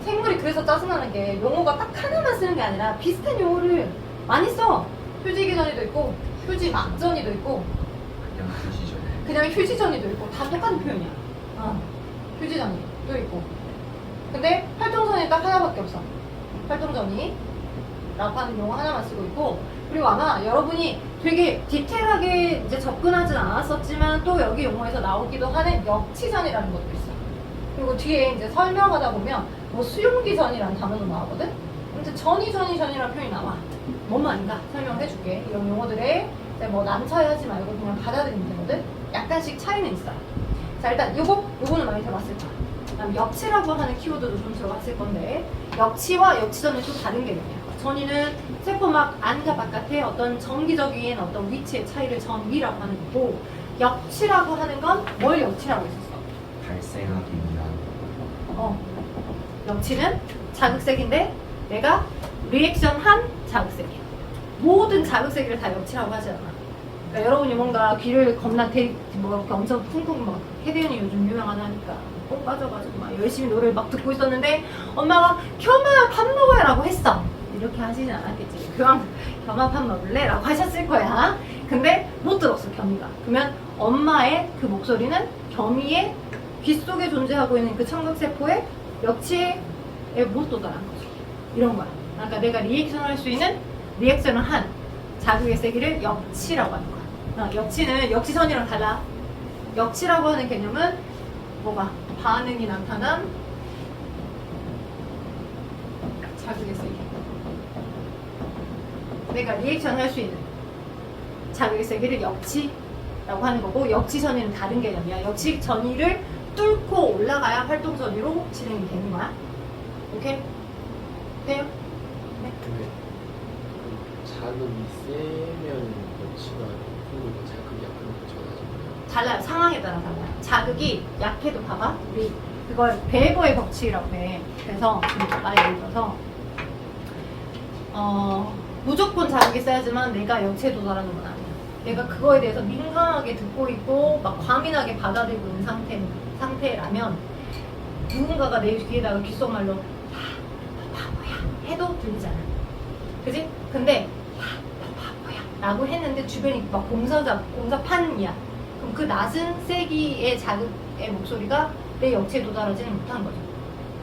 생물이 그래서 짜증나는 게 용어가 딱 하나만 쓰는 게 아니라 비슷한 용어를 많이 써. 휴지기 전이도 있고 휴지 막전이도 있고 그냥 휴지전이도 있고 다 똑같은 표현이야. 휴지전이도 있고. 근데 활동전이 딱 하나밖에 없어. 활동전이 라고 하는 용어 하나만 쓰고 있고, 그리고 아마 여러분이 되게 디테일하게 이제 접근하진 않았었지만 또 여기 용어에서 나오기도 하는 역치전이라는 것도 있어. 그리고 뒤에 이제 설명하다 보면 뭐 수용기전이라는 단어도 나오거든? 근데 전이라는 표현이 나와. 뭔 말인가 설명을 해줄게. 이런 용어들에 이제 뭐 남차이하지 말고 그냥 받아들이면 되거든? 약간씩 차이는 있어요. 자, 일단 요거는 많이 들어봤을 거야. 그다음 역치라고 하는 키워드도 좀 들어봤을 건데, 역치와 역치전은 좀 다른 개념이야. 전위는 세포막 안과 바깥에 어떤 정기적인 어떤 위치의 차이를 전위라고 하는 거고, 역치라고 하는 건 뭘 역치라고 했었어? 발생하기 위한. 역치는 자극색인데 내가 리액션한 자극색이야. 모든 자극색을 다 역치라고 하지 않아. 그러니까 여러분이 뭔가 귀를 겁나 뭐 이렇게 엄청 쿵쿵 막 해대현이 요즘 유명하다니까 빠져가지고 막 열심히 노래를 막 듣고 있었는데 엄마가 겸아 밥 먹어요라고 했어. 이렇게 하시진 않았겠지. 겸아 밥 먹을래? 라고 하셨을 거야. 근데 못 들었어, 겸이가. 그러면 엄마의 그 목소리는 겸이의 귀 속에 존재하고 있는 그 청각세포의 역치에 못 도달한 거죠. 이런 거야. 그러니까 내가 리액션을 할 수 있는 리액션을 한 자극의 세기를 역치라고 하는 거야. 역치는 역치선이랑 달라. 역치라고 하는 개념은 뭐가? 반응이 나타난 자극의 세기. 내가 리액션을 할 수 있는 자극의 세기를 역치라고 하는 거고, 역치선이는 다른 개념이야. 역치전이를 뚫고 올라가야 활동전이로 진행이 되는 거야. 오케이? 돼요? 네. 근데 자극이 세면 역치가 풀리고 자극이 약하면 전하잖아요. 달라요. 상황에 따라 달라요. 자극이 약해도 봐봐. 우리 그걸 벨버의 법칙이라고 해. 그래서 봐봐. 예를 들어서 무조건 자극이 세야지만 내가 역치에 도달하는 건 아니야. 내가 그거에 대해서 민감하게 듣고 있고 막 과민하게 받아들이고 있는 상태라면 누군가가 내 귀에다가 귓속말로 바보야 해도 들리잖아. 그지? 근데 바보야 라고 했는데 주변이 막 공사판이야. 그럼 그 낮은 세기의 자극의 목소리가 내 역치에 도달하지는 못한 거죠.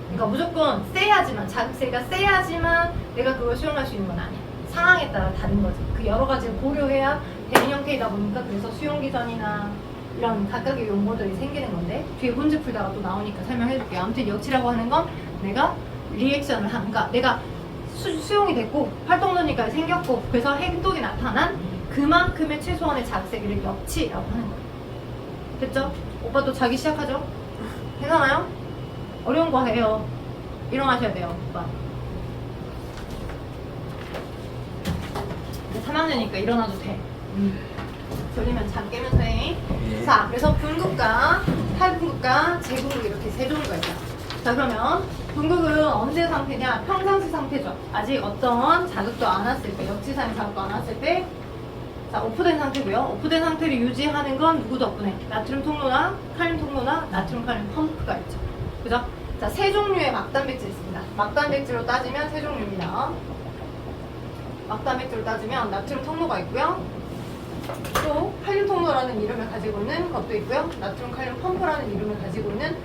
그러니까 무조건 세야지만, 자극세가 세야지만 내가 그걸 수용할 수 있는 건 아니야. 상황에 따라 다른 거지. 그 여러 가지를 고려해야 되는 형태이다 보니까 그래서 수용기전이나 이런 각각의 용어들이 생기는 건데, 뒤에 문제 풀다가 또 나오니까 설명해 줄게요. 아무튼 역치라고 하는 건 내가 리액션을 한, 그러니까 내가 수용이 됐고 활동론이까지 생겼고 그래서 행동이 나타난 그만큼의 최소한의 자극세기를 역치라고 하는 거예요. 됐죠? 오빠 또 자기 시작하죠? 괜찮아요? 어려운 거 해요. 일어나셔야 돼요, 오빠. 3학년이니까 일어나도 돼. 졸리면 잠 깨면서 해. 예. 자, 그래서 분극과 탈분극과 재분극 이렇게 세 종류가 있어요. 자, 그러면 분극은 언제 상태냐? 평상시 상태죠. 아직 어떤 자극도 안 왔을 때, 역지사의 자극도 안 왔을 때, 자, 오프된 상태고요. 오프된 상태를 유지하는 건 누구 덕분에? 나트륨 통로나 칼륨 통로나 나트륨 칼륨 펌프가 있죠. 그죠? 자, 세 종류의 막단백질 있습니다. 막단백질로 따지면 세 종류입니다. 막단백질로 따지면 나트륨 통로가 있고요. 또 칼륨 통로라는 이름을 가지고 있는 것도 있고요. 나트륨 칼륨 펌프라는 이름을 가지고 있는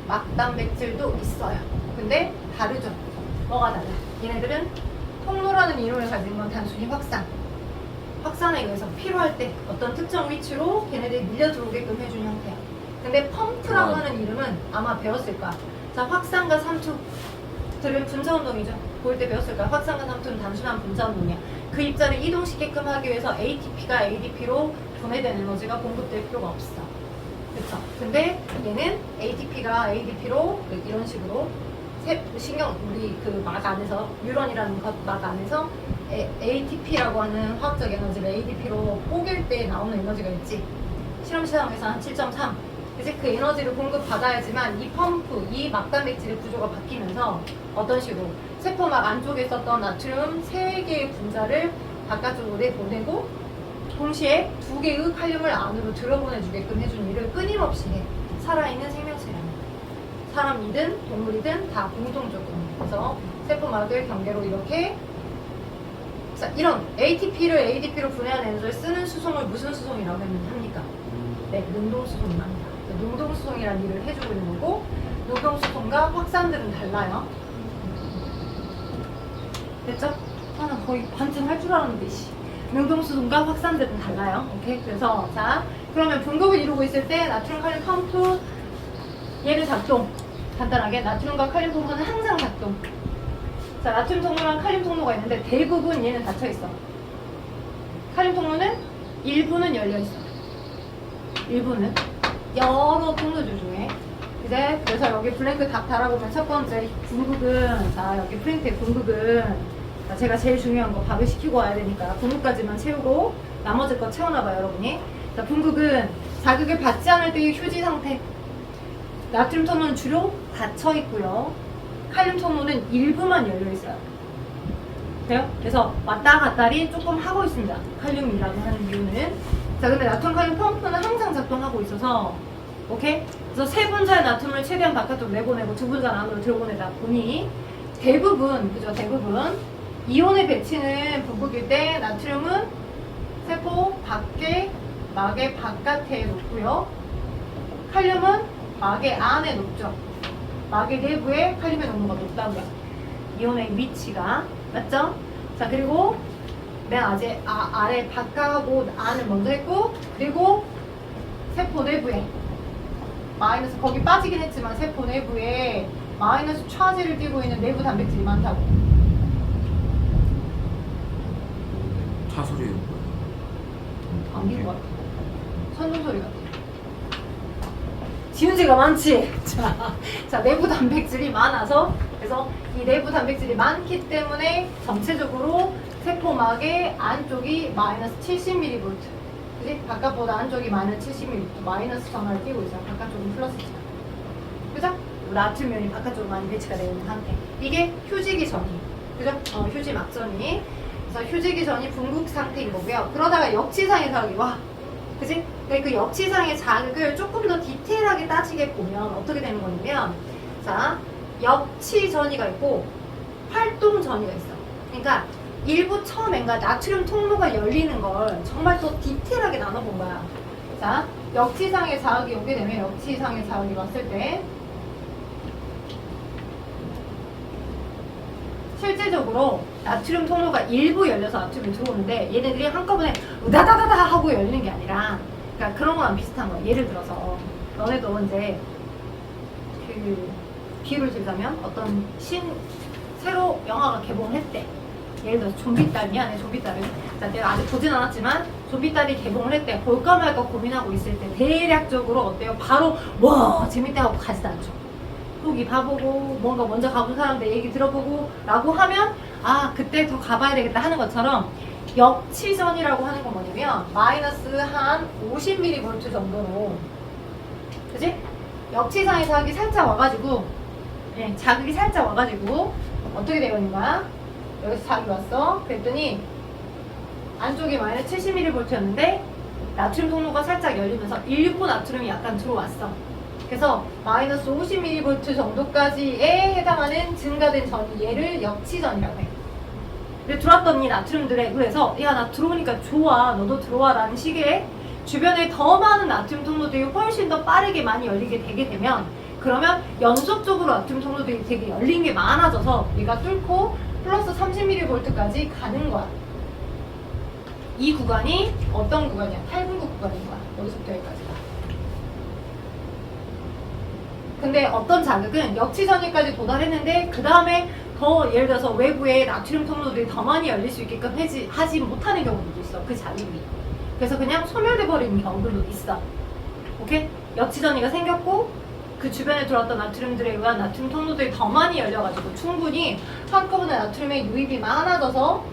막단백질도 있어요. 근데 다르죠. 뭐가 달라? 얘네들은 통로라는 이름을 가진 건 단순히 확산에 의해서 필요할 때 어떤 특정 위치로 걔네들이 밀려 들어오게끔 해주는 형태야. 근데 펌프라고 하는 이름은 아마 배웠을 거야. 자, 확산과 삼투들은 분자운동이죠. 보일 때 배웠을 거야. 확산과 삼투는 단순한 분자운동이야. 그 입자를 이동시키게끔 하기 위해서 ATP가 ADP로 분해된 에너지가 공급될 필요가 없어. 그쵸? 근데 얘는 ATP가 ADP로 이런 식으로 우리 그 막 안에서, 뉴런이라는 것 막 안에서 ATP라고 하는 화학적 에너지를 ADP로 뽀갤 때 나오는 에너지가 있지. 실험 시장에서 한 7.3. 이제 그 에너지를 공급받아야지만 이 펌프, 이 막단백질의 구조가 바뀌면서 어떤 식으로 세포막 안쪽에 있었던 나트륨 3개의 분자를 바깥쪽으로 내보내고 동시에 2개의 칼륨을 안으로 들어보내주게끔 해주는 일을 끊임없이 해. 살아있는 생명체라는. 사람이든 동물이든 다 공통적으로. 그래서 세포막을 경계로 이렇게, 자, 이런 ATP를 ADP로 분해한 에너지를 쓰는 수송을 무슨 수송이라고 합니까? 네, 능동수송이 맞습니다. 능동수송이라는 일을 해주고 있는 거고, 능동수송과 확산들은 달라요. 됐죠? 나 거의 반쯤 할 줄 알았는데, 씨. 능동수송과 확산들은 달라요. 오케이? 그래서, 자, 그러면 분극을 이루고 있을 때, 나트륨, 칼륨, 펌프, 얘는 작동. 간단하게, 나트륨과 칼륨 펌프는 항상 작동. 자, 나트륨 통로랑 칼륨 통로가 있는데, 대부분 얘는 닫혀있어. 칼륨 통로는 일부는 열려있어. 일부는. 여러 통로들 중에 이제 그래서 여기 블랭크 답 달아보면 첫 번째 궁극은 자 여기 프린트의 궁극은 자, 제가 제일 중요한 거 밥을 시키고 와야 되니까 궁극까지만 채우고 나머지 거 채워놔봐요 여러분이. 자 궁극은 자극을 받지 않을 때의 휴지 상태. 나트륨 통로는 주로 닫혀 있고요. 칼륨 통로는 일부만 열려 있어요. 돼요? 그래서 왔다 갔다리 조금 하고 있습니다. 칼륨이라고 하는 이유는. 자 근데 나트륨 칼륨 펌프는 항상 작동하고 있어서 오케이? 그래서 세 분자의 나트륨을 최대한 바깥으로 내보내고 두 분자 안으로 들어보내다 보니 대부분 그죠? 대부분 이온의 배치는 분극일 때 나트륨은 세포 밖에 막의 바깥에 놓고요. 칼륨은 막의 안에 놓죠. 막의 내부에 칼륨의 농도가 높다고요. 이온의 위치가 맞죠? 자 그리고 맨 아래 바깥하고 안을 먼저 했고 그리고 세포 내부에 마이너스 거기 빠지긴 했지만 세포 내부에 마이너스 차지를 띠고 있는 내부 단백질이 많다고. 차 소리는 뭐예요? 안긴 것 같아. 선전 소리 같아. 지운지가 많지. 자 내부 단백질이 많아서 그래서 이 내부 단백질이 많기 때문에 전체적으로 세포막의 안쪽이 마이너스 70mV. 그지? 바깥보다 안쪽이 마이너스 70mV 마이너스 전하를 띄고 있어요. 바깥쪽은 플러스지만. 그죠? 나트륨이 바깥쪽으로 많이 배치가 되어 있는 상태. 이게 휴지기 전이. 그죠? 휴지 막전이. 그래서 휴지기 전이 분국 상태인 거고요. 그러다가 역치상의 자극이 와. 그지? 그 역치상의 자극을 조금 더 디테일하게 따지게 보면 어떻게 되는 거냐면 자 역치전이가 있고 활동전이가 있어. 그러니까 일부 처음엔가 나트륨 통로가 열리는 걸 정말 더 디테일하게 나눠본 거야. 자 역치상의 자극이 오게 되면 역치상의 자극이 왔을 때 실제적으로 나트륨 통로가 일부 열려서 나트륨이 들어오는데 얘네들이 한꺼번에 우다다다다 하고 열리는 게 아니라 그러니까 그런 거랑 비슷한 거야. 예를 들어서 너네도 이제 그 비유를 들자면 어떤 새로 영화가 개봉했대. 예를 들어서 좀비딸 미안해 좀비딸은 자 내가 아직 보진 않았지만 좀비딸이 개봉을 했대. 볼까 말까 고민하고 있을 때 대략적으로 어때요? 바로 와 재밌대 하고 가지도 않죠. 후기 봐보고 뭔가 먼저 가본 사람들 얘기 들어보고 라고 하면 아 그때 더 가봐야 되겠다 하는 것처럼 역치전이라고 하는 건 뭐냐면 마이너스 한 50mV 정도로 그지? 역치상의 자극이 살짝 와가지고 자극이 살짝 와가지고 어떻게 되는 거야? 여기서 자극이 왔어 그랬더니 안쪽이 마이너스 70mV였는데 나트륨 통로가 살짝 열리면서 169 나트륨이 약간 들어왔어. 그래서 마이너스 50mV 정도까지에 해당하는 증가된 전이 얘를 역치전이라고 해. 근데 들어왔던 이 나트륨들에 그래서 야 나 들어오니까 좋아 너도 들어와 라는 식의 주변에 더 많은 나트륨 통로들이 훨씬 더 빠르게 많이 열리게 되게 되면 그러면 연속적으로 나트륨 통로들이 되게 열린 게 많아져서 얘가 뚫고 플러스 30mV까지 가는 거야. 이 구간이 어떤 구간이야? 8분구 구간인 거야. 여기서부터 여기까지가. 근데 어떤 자극은 역치전이까지 도달했는데 그 다음에 더 예를 들어서 외부에 나트륨 통로들이 더 많이 열릴 수 있게끔 하지 못하는 경우도 있어. 그 자극이. 그래서 그냥 소멸돼 버리는 경우도 있어. 오케이? 역치전이가 생겼고 그 주변에 들어왔던 나트륨들에 의한 나트륨 통로들이 더 많이 열려가지고 충분히 한꺼번에 나트륨의 유입이 많아져서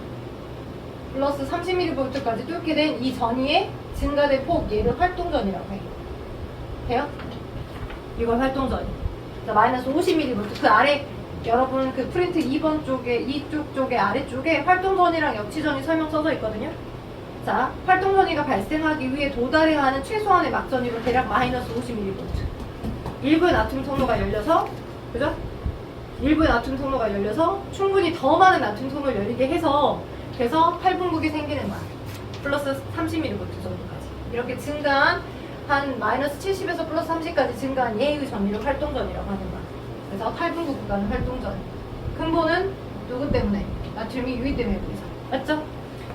플러스 30mV까지 뚫게 된 이 전이의 증가된 폭 얘를 활동전이라고 해. 돼요? 이걸 활동전. 자, 마이너스 50mV. 그 아래, 여러분 그 프린트 2번 쪽에, 이쪽 쪽에 아래쪽에 활동전이랑 역치전이 설명 써져 있거든요. 자, 활동전이가 발생하기 위해 도달해야 하는 최소한의 막전위로 대략 마이너스 50mV. 일부의 나트륨 통로가 열려서, 그죠? 일부의 나트륨 통로가 열려서 충분히 더 많은 나트륨 통로를 열리게 해서 그래서 8분극이 생기는 거야. 플러스 30mV 정도까지. 이렇게 증가한 한 마이너스 70에서 플러스 30까지 증가한 예의 전위를 활동전이라고 하는 거야. 그래서 8분구 구간은 활동전. 근본은 누구 때문에? 나트륨이 유입 때문에 그래서. 맞죠?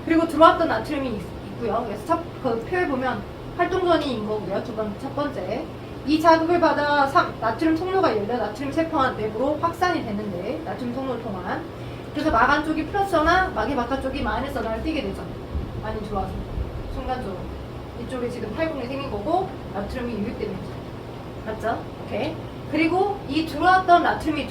그리고 들어왔던 나트륨이 있고요. 그래서 그 표에 보면 활동전이인 거고요. 첫 번째. 이 자극을 받아 나트륨 통로가 열려 나트륨 세포 내부로 확산이 되는데 나트륨 통로를 통한. 그래서 막 안쪽이 플러스 전화, 막의 바깥쪽이 마이너스 전화를 띄게 되죠. 많이 들어와서. 순간적으로. 이쪽에 지금 탈분이 생긴 거고 나트륨이 유입되는 거죠. 맞죠? 오케이. 그리고 이 들어왔던 나트륨이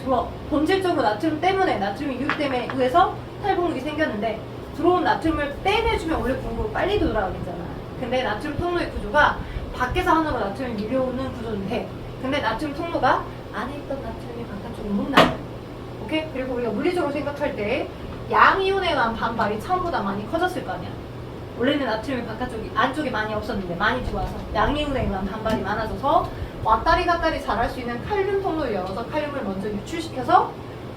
본질적으로 나트륨 때문에 나트륨이 유입됨에 의해서 탈분이 생겼는데 들어온 나트륨을 떼내주면 원래 공급이 빨리 돌아가겠잖아. 근데 나트륨 통로의 구조가 밖에서 안으로 나트륨이 밀려오는 구조인데 근데 나트륨 통로가 안에 있던 나트륨이 바깥쪽으로 못 나와요. 오케이? 그리고 우리가 물리적으로 생각할 때 양이온에 대한 반발이 처음보다 많이 커졌을 거 아니야. 원래는 나트륨이 안쪽에 많이 없었는데 많이 들어와서 양이온에 대한 반발이 많아져서 왔다리 갔다리 잘할 수 있는 칼륨 통로를 열어서 칼륨을 먼저 유출시켜서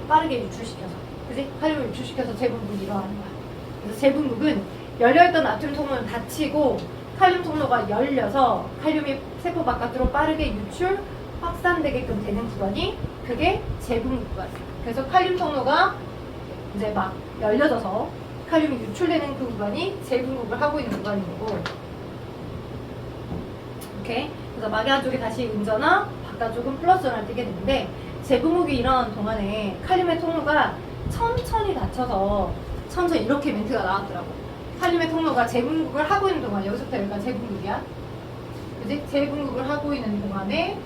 빠르게 유출시켜서 그지? 칼륨을 유출시켜서 재분국이 일어나는 거야. 그래서 재분국은 열려있던 나트륨 통로는 닫히고 칼륨 통로가 열려서 칼륨이 세포 바깥으로 빠르게 유출, 확산되게끔 되는 구간이 그게 재분국 구간이에요. 그래서 칼륨 통로가 이제 막 열려져서 칼륨이 유출되는 그 구간이 재분국을 하고 있는 구간인 거고 오케이? 그래서 막야 쪽이 다시 음전화, 바깥쪽은 플러스 전화를 띄게 되는데 재분국이 일어나는 동안에 칼륨의 통로가 천천히 닫혀서 천천히 이렇게 멘트가 나왔더라고. 칼륨의 통로가 재분국을 하고 있는 동안 여기서부터 여기가 재분국이야. 그지? 재분국을 하고 있는 동안에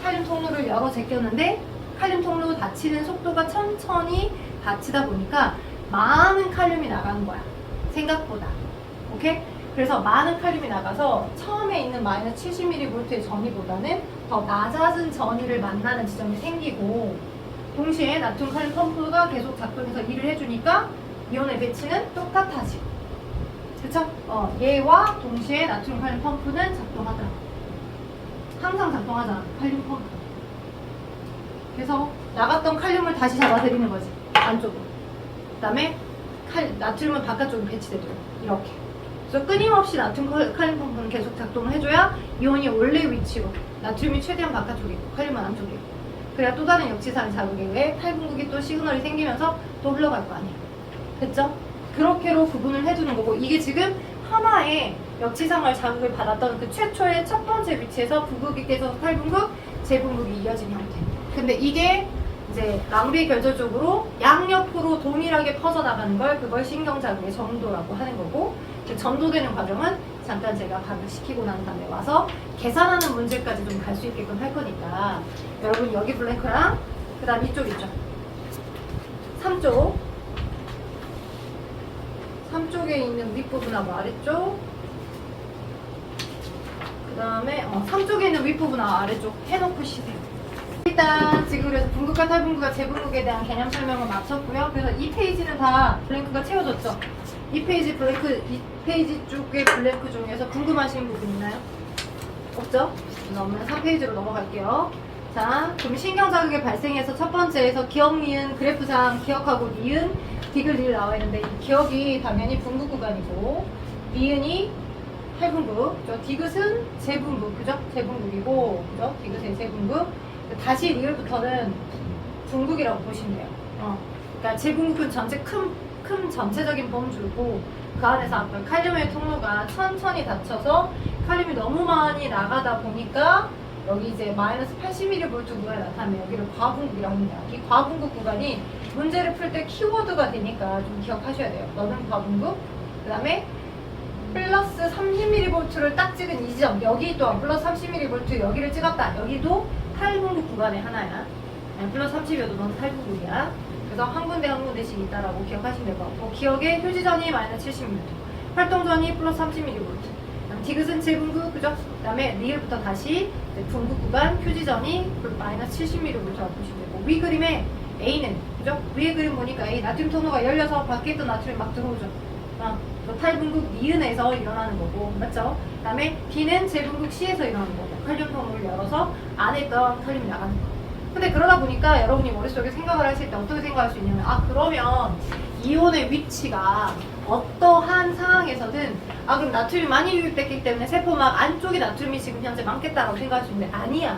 칼륨 통로를 열어 제꼈는데 칼륨 통로 닫히는 속도가 천천히 닫히다 보니까 많은 칼륨이 나가는 거야. 생각보다. 오케이? 그래서 많은 칼륨이 나가서 처음에 있는 마이너스 70mV의 전위보다는 더 낮아진 전위를 만나는 지점이 생기고 동시에 나트륨 칼륨 펌프가 계속 작동해서 일을 해주니까 이온의 배치는 똑같아지고 그쵸? 얘와 동시에 나트륨 칼륨 펌프는 작동하더라. 항상 작동하잖아. 칼륨 펌프. 그래서 나갔던 칼륨을 다시 잡아들이는 거지. 안쪽으로. 그 다음에 나트륨은 바깥쪽으로 배치되도록 이렇게. 그래서 끊임없이 나트륨 칼륨 펌프는 계속 작동을 해줘야 이온이 원래 위치로 나트륨이 최대한 바깥쪽에 있고 칼륨은 안쪽에 있고 그래야 또 다른 역지사의 자극에 의해 탈분국이 또 시그널이 생기면서 또 흘러갈 거 아니에요. 됐죠? 그렇게로 구분을 해주는 거고 이게 지금 하나의 역지상을 자극을 받았던 그 최초의 첫 번째 위치에서 분국이 깨져서 탈분국, 재분국이 이어진 형태. 근데 이게 이제 랑비의 결절적으로 양옆으로 동일하게 퍼져나가는 걸 그걸 신경자극의 전도라고 하는 거고 그 전도되는 과정은 잠깐 제가 가격시키고 난 다음에 와서 계산하는 문제까지 좀 갈 수 있게끔 할 거니까 여러분 여기 블랭크랑 그 다음 이쪽 있죠? 3쪽에 있는 윗부분하고 아래쪽 그 다음에 3쪽에 있는 윗부분하고 아래쪽 해놓고 쉬세요. 일단 지금 그래서 분국과 탈분국과 재분국에 대한 개념 설명을 마쳤고요. 그래서 이 페이지는 다 블랭크가 채워졌죠. 이 페이지 쪽의 블랭크 중에서 궁금하신 부분 있나요? 없죠? 그러면 3페이지로 넘어갈게요. 자, 그럼 신경자극이 발생해서 첫 번째에서 기억, 니은, 그래프상 기억하고 니은, 디귿, 리을 나와 있는데 이 기억이 당연히 분국 구간이고 니은이 탈분국, 디귿은 재분국, 그죠? 재분국이고, 그죠? 디귿의 재분국. 다시 리을부터는 분국이라고 보시면 돼요. 그러니까 재분국은 큰 전체적인 범주고 그 안에서 아까 칼륨의 통로가 천천히 닫혀서 칼륨이 너무 많이 나가다 보니까 여기 이제 마이너스 80mV 구간이 나타나면 여기를 과분국이라고 합니다. 이 과분국 구간이 문제를 풀 때 키워드가 되니까 좀 기억하셔야 돼요. 너는 과분국, 그 다음에 플러스 30mV를 딱 찍은 이 지점, 여기 또한 플러스 30mV 여기를 찍었다. 여기도 탈분국 구간의 하나야. 플러스 30이어도 넌 탈분국이야. 그래서 한 군데씩 있다라고 기억하시면 될 것 같고 기억의 휴지전이 마이너스 70mV, 활동전이 플러스 30mV, 디귿은 재분국, 그죠? 그 다음에 리을부터 다시 분국 구간 휴지전이 마이너스 70mV라고 보시면 되고 위 그림에 A는, 그죠? 위에 그림 보니까 A, 나트륨 통로가 열려서 밖에 있던 나트륨이 막 들어오죠. 탈분국 니은에서 일어나는 거고, 맞죠? 그 다음에 B는 재분국 C에서 일어나는 거고 칼륨 통로를 열어서 안에 있던 칼륨이 나가는 거. 근데 그러다 보니까 여러분이 머릿속에 생각을 하실 때 어떻게 생각할 수 있냐면 그러면 이온의 위치가 어떠한 상황에서든 그럼 나트륨이 많이 유입됐기 때문에 세포막 안쪽에 나트륨이 지금 현재 많겠다라고 생각할 수 있는데 아니야.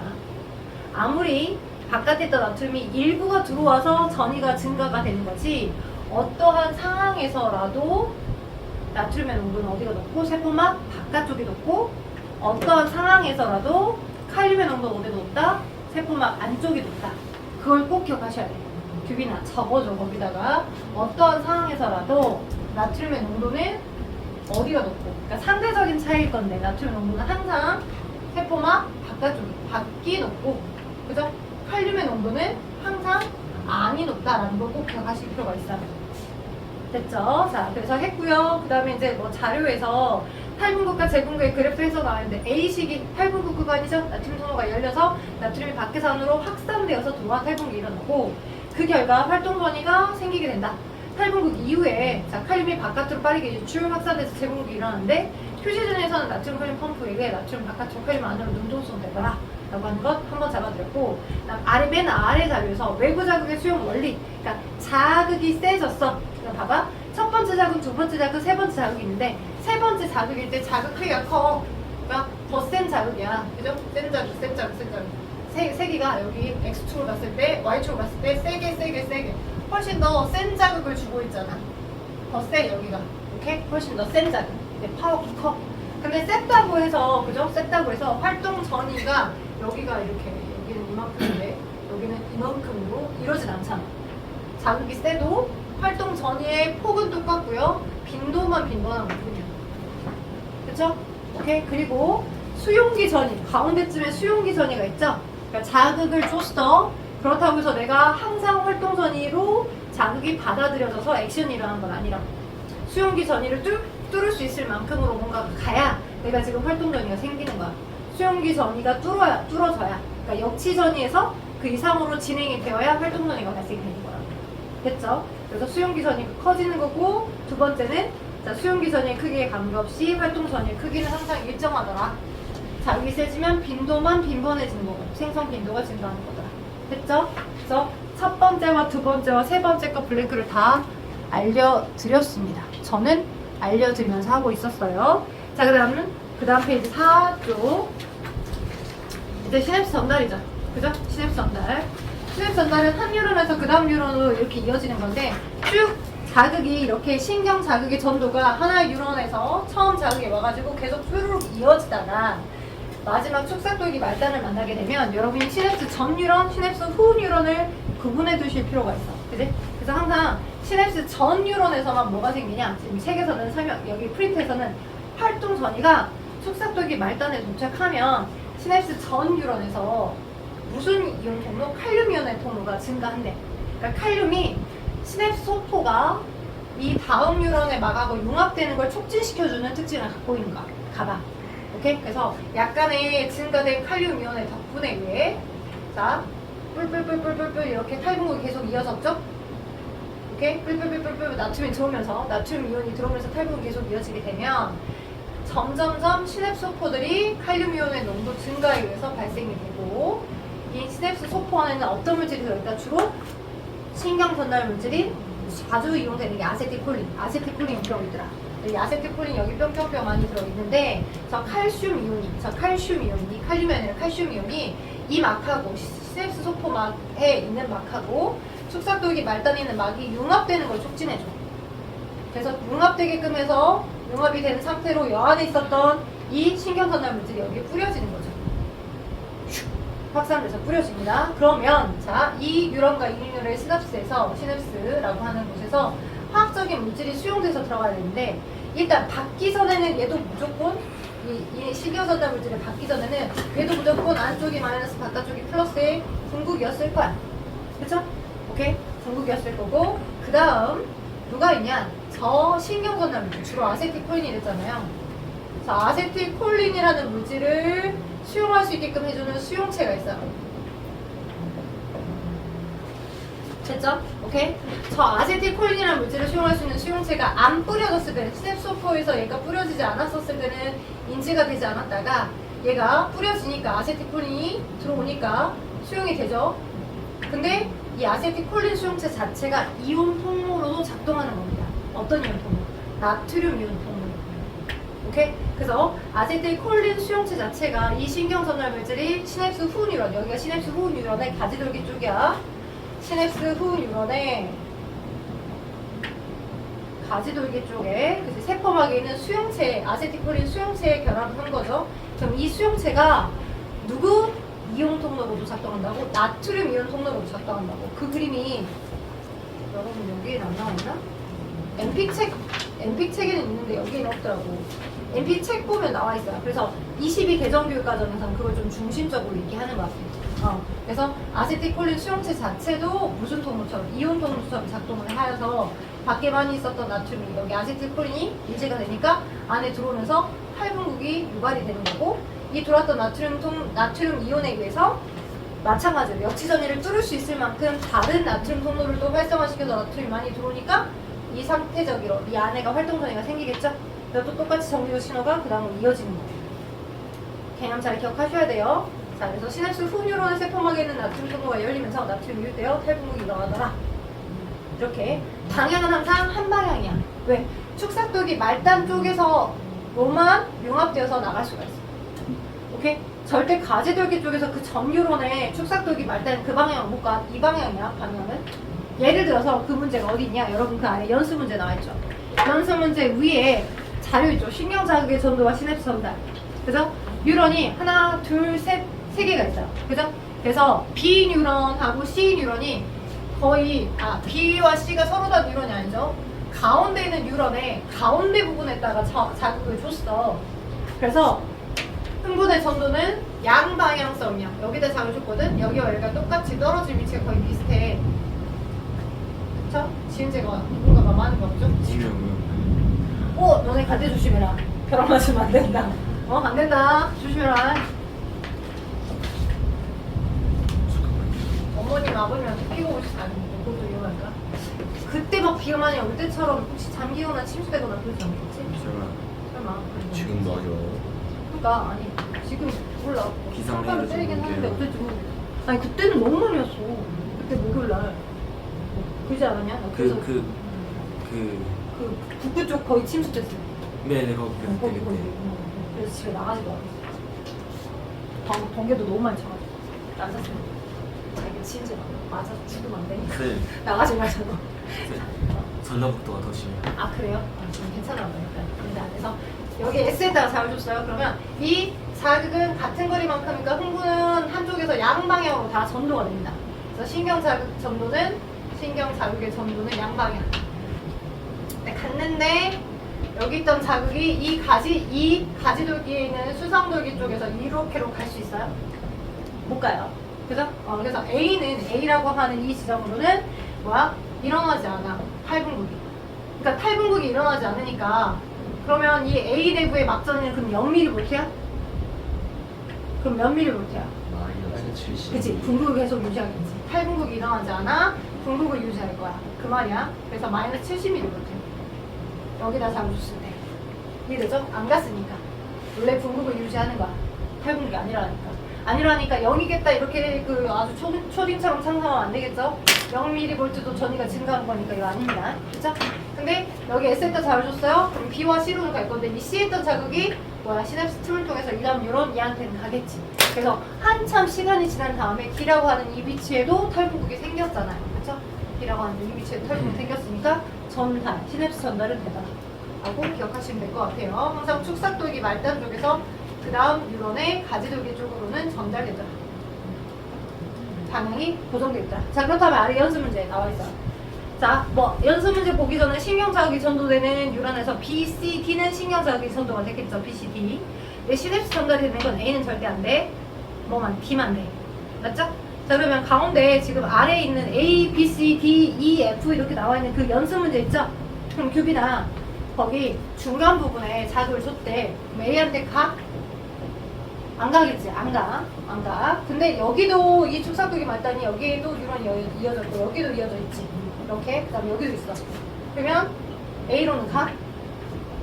아무리 바깥에 있던 나트륨이 일부가 들어와서 전이가 증가가 되는 거지 어떠한 상황에서라도 나트륨의 농도는 어디가 높고 세포막 바깥쪽이 높고 어떠한 상황에서라도 칼륨의 농도는 어디가 높다? 세포막 안쪽이 높다. 그걸 꼭 기억하셔야 돼요. 큐비나 적어줘. 거기다가 어떠한 상황에서라도 나트륨의 농도는 어디가 높고, 그러니까 상대적인 차이일 건데 나트륨 농도는 항상 세포막 밖이 높고, 그죠? 칼륨의 농도는 항상 안이 높다라는 걸 꼭 기억하실 필요가 있어요. 됐죠? 자, 그래서 했고요. 그 다음에 이제 뭐 자료에서 탈분구과 재분구의 그래프 해서 나왔는데 A식이 탈분구 구간이죠. 나트륨 통로가 열려서 나트륨이 밖에서 안으로 확산되어서 들어와 탈분구가 일어나고, 그 결과 활동전이가 생기게 된다. 탈분구 이후에 자, 칼륨이 바깥으로 빠르게 유출 확산돼서 재분구가 일어나는데, 휴지전에서는 나트륨 칼륨 펌프에 의해 나트륨 바깥으로 칼륨 안으로 능동성 되더라 라고 하는 것 한번 잡아드렸고, 그다음 맨 아래 자료에서 외부 자극의 수용 원리, 그러니까 자극이 세졌어. 그럼 봐봐, 첫 번째 자극, 두 번째 자극, 세 번째 자극이 있는데, 세 번째 자극일 때 자극 크기가 커. 그러니까 더 센 자극이야. 그죠? 센 자극, 센 자극, 센 자극. 세기가 여기 X축으로 봤을 때, Y축으로 봤을 때 세게 훨씬 더 센 자극을 주고 있잖아. 더 세, 여기가. 오케이? 훨씬 더 센 자극. 파워가 커. 근데 셌다고 해서, 그죠? 셌다고 해서 활동 전이가 여기가 이렇게, 여기는 이만큼인데 여기는 이만큼으로 이러진 않잖아. 자극이 세도 활동 전이의 폭은 똑같고요. 빈도만 빈번한 거거든요. 그쵸? 오케이? 그리고 수용기 전이, 가운데쯤에 수용기 전이가 있죠? 그러니까 자극을 줬어. 그렇다고 해서 내가 항상 활동 전이로 자극이 받아들여져서 액션이 일어나는 건 아니라고. 수용기 전이를 뚫을 수 있을 만큼으로 뭔가 가야 내가 지금 활동 전이가 생기는 거야. 수용기 전이가 뚫어져야, 그러니까 역치 전이에서 그 이상으로 진행이 되어야 활동 전이가 발생이 되는 거야. 됐죠? 그래서 수용기 전이가 커지는 거고, 두 번째는 자, 수용기 전이의 크기에 관계없이 활동 전이의 크기는 항상 일정하더라. 자극이 세지면 빈도만 빈번해지는 거고, 생성 빈도가 증가하는 거더라. 됐죠? 그래서 첫 번째와 두 번째와 세 번째 거 블랭크를 다 알려드렸습니다. 저는 알려드리면서 하고 있었어요. 자, 그 다음 페이지 4쪽. 이제 시냅스 전달이죠. 그죠? 시냅스 전달. 시냅스 전달은 한 뉴런에서 그 다음 뉴런으로 이렇게 이어지는 건데, 쭉 자극이 이렇게 신경 자극의 전도가 하나의 뉴런에서 처음 자극이 와가지고 계속 쭈르륵 이어지다가 마지막 축삭도기 말단을 만나게 되면 여러분이 시냅스 전 뉴런, 시냅스 후 뉴런을 구분해 두실 필요가 있어. 그지? 그래서 항상 시냅스 전 뉴런에서만 뭐가 생기냐? 지금 책에서는 여기 프린트에서는 활동 전이가 축삭도기 말단에 도착하면 시냅스 전 뉴런에서 무슨 이온 통로? 칼륨 이온의 통로가 증가한대. 그러니까 칼륨이 시냅스 소포가 이 다음 뉴런에 막하고 융합되는 걸 촉진시켜주는 특징을 갖고 있는 거야. 가봐. 오케이? 그래서 약간의 증가된 칼륨 이온의 덕분에 의해 자, 뿔뿔뿔뿔뿔 이렇게 탈분구가 계속 이어졌죠? 오케이? 뿔뿔뿔뿔뿔 나트륨이 들어오면서, 나트륨 이온이 들어오면서 탈분구가 계속 이어지게 되면 점점점 시냅스 소포들이 칼륨 이온의 농도 증가에 의해서 발생이 되고, 이 시냅스 소포 안에는 어떤 물질이 들어있다? 주로 신경 전달 물질인 자주 이용되는 게 아세틸콜린 들어있더라. 이 아세틸콜린 여기 뿅뿅뿅 많이 들어있는데, 저 칼슘 이온이, 이 칼륨이 아니라 칼슘 이온이 이 막하고 시냅스 소포막에 있는 막하고 축삭도기 말단에 있는 막이 융합되는 걸 촉진해줘. 그래서 융합되게끔 해서 융합이 된 상태로 여 안에 있었던 이 신경 전달 물질이 여기에 뿌려지는 거죠. 확산돼서 뿌려집니다. 그러면 자, 이 뉴런과 이 뉴런의 시냅스라고 하는 곳에서 화학적인 물질이 수용돼서 들어가야 되는데, 일단 받기 전에는 얘도 무조건 이 신경 전달 물질을 받기 전에는 얘도 무조건 안쪽이 마이너스 바깥쪽이 플러스의 중국이었을 거야. 그쵸? 오케이? 중국이었을 거고, 그 다음 누가 있냐? 저 신경 전달 물질, 주로 아세틸콜린이랬잖아요. 자, 아세틸콜린이라는 물질을 수용할 수 있게끔 해주는 수용체가 있어요. 됐죠? 오케이? 저 아세틸콜린이라는 물질을 수용할 수 있는 수용체가 안 뿌려졌을 때는, 시냅스 소포에서 얘가 뿌려지지 않았었을 때는 인지가 되지 않았다가 얘가 뿌려지니까 아세틸콜린이 들어오니까 수용이 되죠. 근데 이 아세틸콜린 수용체 자체가 이온 통로로도 작동하는 겁니다. 어떤 이온 통로? 나트륨 이온 통로. 오케이? 그래서 아세틸콜린 수용체 자체가 이 신경 전달 물질이 시냅스 후 뉴런, 여기가 시냅스 후 뉴런의 가지돌기 쪽이야. 시냅스 후 뉴런의 가지돌기 쪽에, 그래서 세포막에 있는 수용체, 아세틸콜린 수용체에 결합을 한 거죠. 그럼 이 수용체가 누구 이온 통로로도 작동한다고? 나트륨 이온 통로로도 작동한다고. 그 그림이 여러분 여기에 안 나와 있나? MP 책에는 있는데 여기는 없더라고. MP 책 보면 나와 있어요. 그래서 22 개정교육과정에서는 그걸 좀 중심적으로 얘기하는 것 같아요. 그래서 아세틸콜린 수용체 자체도 무슨 통로처럼 이온 통로처럼 작동을 하여서 밖에 많이 있었던 나트륨이 여기 아세틸콜린이 일제가 되니까 안에 들어오면서 팔분국이 유발이 되는 거고, 이 들어왔던 나트륨 이온에 의해서 마찬가지로 역치전이를 뚫을 수 있을 만큼 다른 나트륨 통로를 또 활성화시켜서 나트륨이 많이 들어오니까 이 상태적으로 이 안에가 활동전이가 생기겠죠? 그래서 또 똑같이 전기도 신호가 그 다음으로 이어지는 거예요. 개념 잘 기억하셔야 돼요. 자, 그래서 시냅스 후 뉴런의 세포막에 있는 나트륨 통로가 열리면서 나트륨이 유입되어 탈분국이 일어나더라. 이렇게 방향은 항상 한 방향이야. 왜? 축삭독이 말단 쪽에서로만 융합되어서 나갈 수가 있어. 오케이? 절대 가지돌기 쪽에서 그 전유론의 축삭독이 말단 그 방향은 못 가. 이 방향이야, 방향은. 예를 들어서 그 문제가 어디 있냐? 여러분 그 안에 연수 문제 나와 있죠. 연수 문제 위에 자료 있죠. 신경 자극의 전도와 시냅스 전달. 그래서 뉴런이 하나, 둘, 셋, 세 개가 있어요. 그죠? 그래서 B 뉴런하고 C 뉴런이 거의 B와 C가 서로 다 뉴런이 아니죠. 가운데 있는 뉴런의 가운데 부분에다가 자극을 줬어. 그래서 흥분의 전도는 양방향성이야. 여기다 자극을 줬거든. 여기와 여기가 똑같이 떨어질 위치가 거의 비슷해. 그쵸? 지은재가 누군가가 많은 거 없죠? 너네 갈 때 조심해라. 벼락 맞으면 안 된다. 안 된다. 조심해라. 어머님, 아버님한테 피고 오시지 않는 그것도 위험할까? 그때 막 비가 많이 올 때처럼 혹시 잠기거나 침수되거나 그러지 않겠지? 설마. 지금도 하죠. 그러니까 아니 지금 몰라. 기상을 손가락 때리긴 해가지고 하는데 어떨지 모르겠어. 아니 그때는 너무 많이 왔어. 그때 목요일날. 그러지 않았냐? 나 그래서 그 북부 쪽 거의 침수됐어. 네네 거기 거기. 그때 그래서 집에 나가지도 않았어. 번개도 너무 많이 쳐가지고 안 샀어요. 자기 친지 맞아서 죽으면 안 되니까 네. 나가지 말자고. 전라북도가 더 심해요. 아 그래요? 좀 괜찮아 보니까. 근데 안에서 여기 S에다가 자극을 줬어요. 그러면 이 자극은 같은 거리만큼이니까 흥분은 한쪽에서 양방향으로 다 전도가 됩니다. 그래서 신경 자극의 전도는 양방향. 네, 갔는데 여기 있던 자극이 이 가지돌기에 있는 수상돌기 쪽에서 이렇게로 갈 수 있어요? 못 가요. 그죠? 그래서 A라고 하는 이 지점으로는 뭐야? 일어나지 않아. 탈분국이. 그러니까 탈분국이 일어나지 않으니까 그러면 이 A 내부의 막전은 그럼 0mm 볼트야? 그럼 몇 mm 볼트야? 마이너스 70. 그치? 분국을 계속 유지하겠지. 탈분국이 일어나지 않아. 분국을 유지할 거야. 그 말이야. 그래서 마이너스 70mm 볼트. 여기다 잡아줬을 때. 이해되죠? 안 갔으니까. 원래 분국을 유지하는 거야. 탈분국이 아니라니까 0이겠다 이렇게 아주 초딩처럼 상상하면 안 되겠죠? 0mV도 전위가 증가하는 거니까 이거 아닙니다. 그쵸? 근데 여기 S에다 잡아줬어요? 그럼 B와 C로 갈 건데 이 C에 있던 자극이 뭐야? 시냅스 틈을 통해서 이 다음 뉴런 얘한테는 가겠지. 그래서 한참 시간이 지난 다음에 D라고 하는 이 위치에도 탈분국이 생겼잖아요. 그쵸? D라고 하는 이 위치에도 탈분국이 생겼으니까 시냅스 전달은 되다 라고 기억하시면 될 것 같아요. 항상 축삭돌기 말단 쪽에서 그 다음 뉴런의 가지돌기 쪽으로는 전달되더라. 방향이 고정되어 있다. 자, 그렇다면 아래 연습 문제 나와 있어요. 자, 연습 문제 보기 전에 신경 자극이 전도되는 뉴런에서 B, C, D는 신경 자극이 전도가 됐겠죠. B, C, D. 근데 시냅스 전달이 되는 건 A는 절대 안 돼. D만 돼. 맞죠? 자, 그러면 가운데 지금 아래에 있는 A, B, C, D, E, F 이렇게 나와 있는 그 연습 문제 있죠? 그럼 규빈아, 거기 중간 부분에 자극을 줬대. 그럼 A한테 가? 안 가겠지. 안 가. 근데 여기도 이 축삭독이 맞다니 여기에도 뉴런이 이어졌고 여기도 이어져 있지. 이렇게. 그 다음에 여기도 있어. 그러면 A로는 가?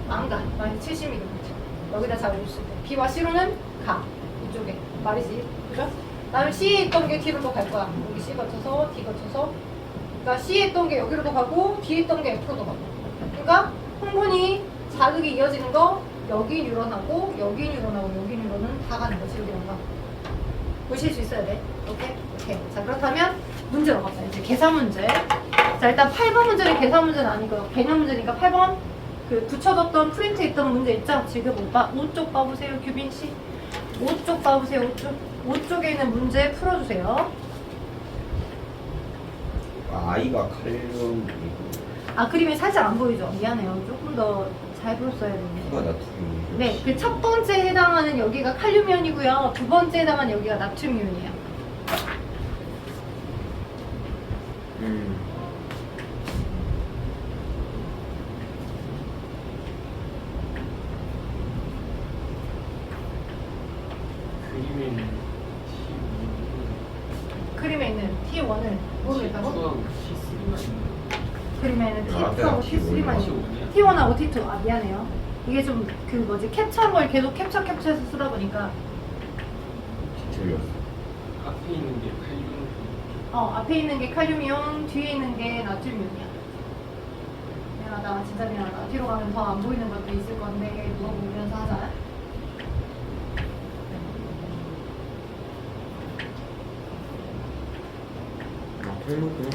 안 가. 마이너스 70mm. 여기다 잡아줬을 때. B와 C로는 가. 이쪽에. 말이지. 그죠? 그 다음에 C에 있던 게 D로 또 갈 거야. 여기 C 거쳐서 D 거쳐서. 그러니까 C에 있던 게 여기로도 가고 D에 있던 게 F로도 가고. 그러니까 흥분이 자극이 이어지는 거 여기 뉴런하고 여기 뉴런은 다 가는 거지. 여기는 가. 보실 수 있어야 돼. 오케이? 자, 그렇다면 문제로 갑시다. 이제 계산 문제. 자, 일단 8번 문제는 계산 문제는 아니고요. 개념 문제니까 8번 붙여뒀던 프린트에 있던 문제 있죠? 지금 5쪽 봐보세요. 규빈 씨. 5쪽 봐보세요. 5쪽에 있는 문제 풀어주세요. 아이가 칼륨이고 아 그림이 살짝 안 보이죠? 미안해요. 조금 더 잘 보였어야 되는데. T가 나트륨이죠. 네, 그 첫 번째 해당하는 여기가 칼륨이온이고요. 두 번째 해당하는 여기가 나트륨이온이에요. 그림에는 그림에 있는 T1을 모르겠다고? T2하고 T3만 있는 그림에는 아, T2하고 T1 T3만 있고 T1이야? T1하고 T2 아 미안해요. 이게 좀 그 뭐지 캡처한 걸 계속 캡처해서 쓰다 보니까 틀렸어. 앞에 있는 게 칼륨 앞에 있는 게 칼륨이온, 뒤에 있는 게 나트륨이온이야. 미안하다, 진짜 미안하다. 뒤로 가면 더 안 보이는 것도 있을 건데 누가 보면서 하자. 틀렸구나.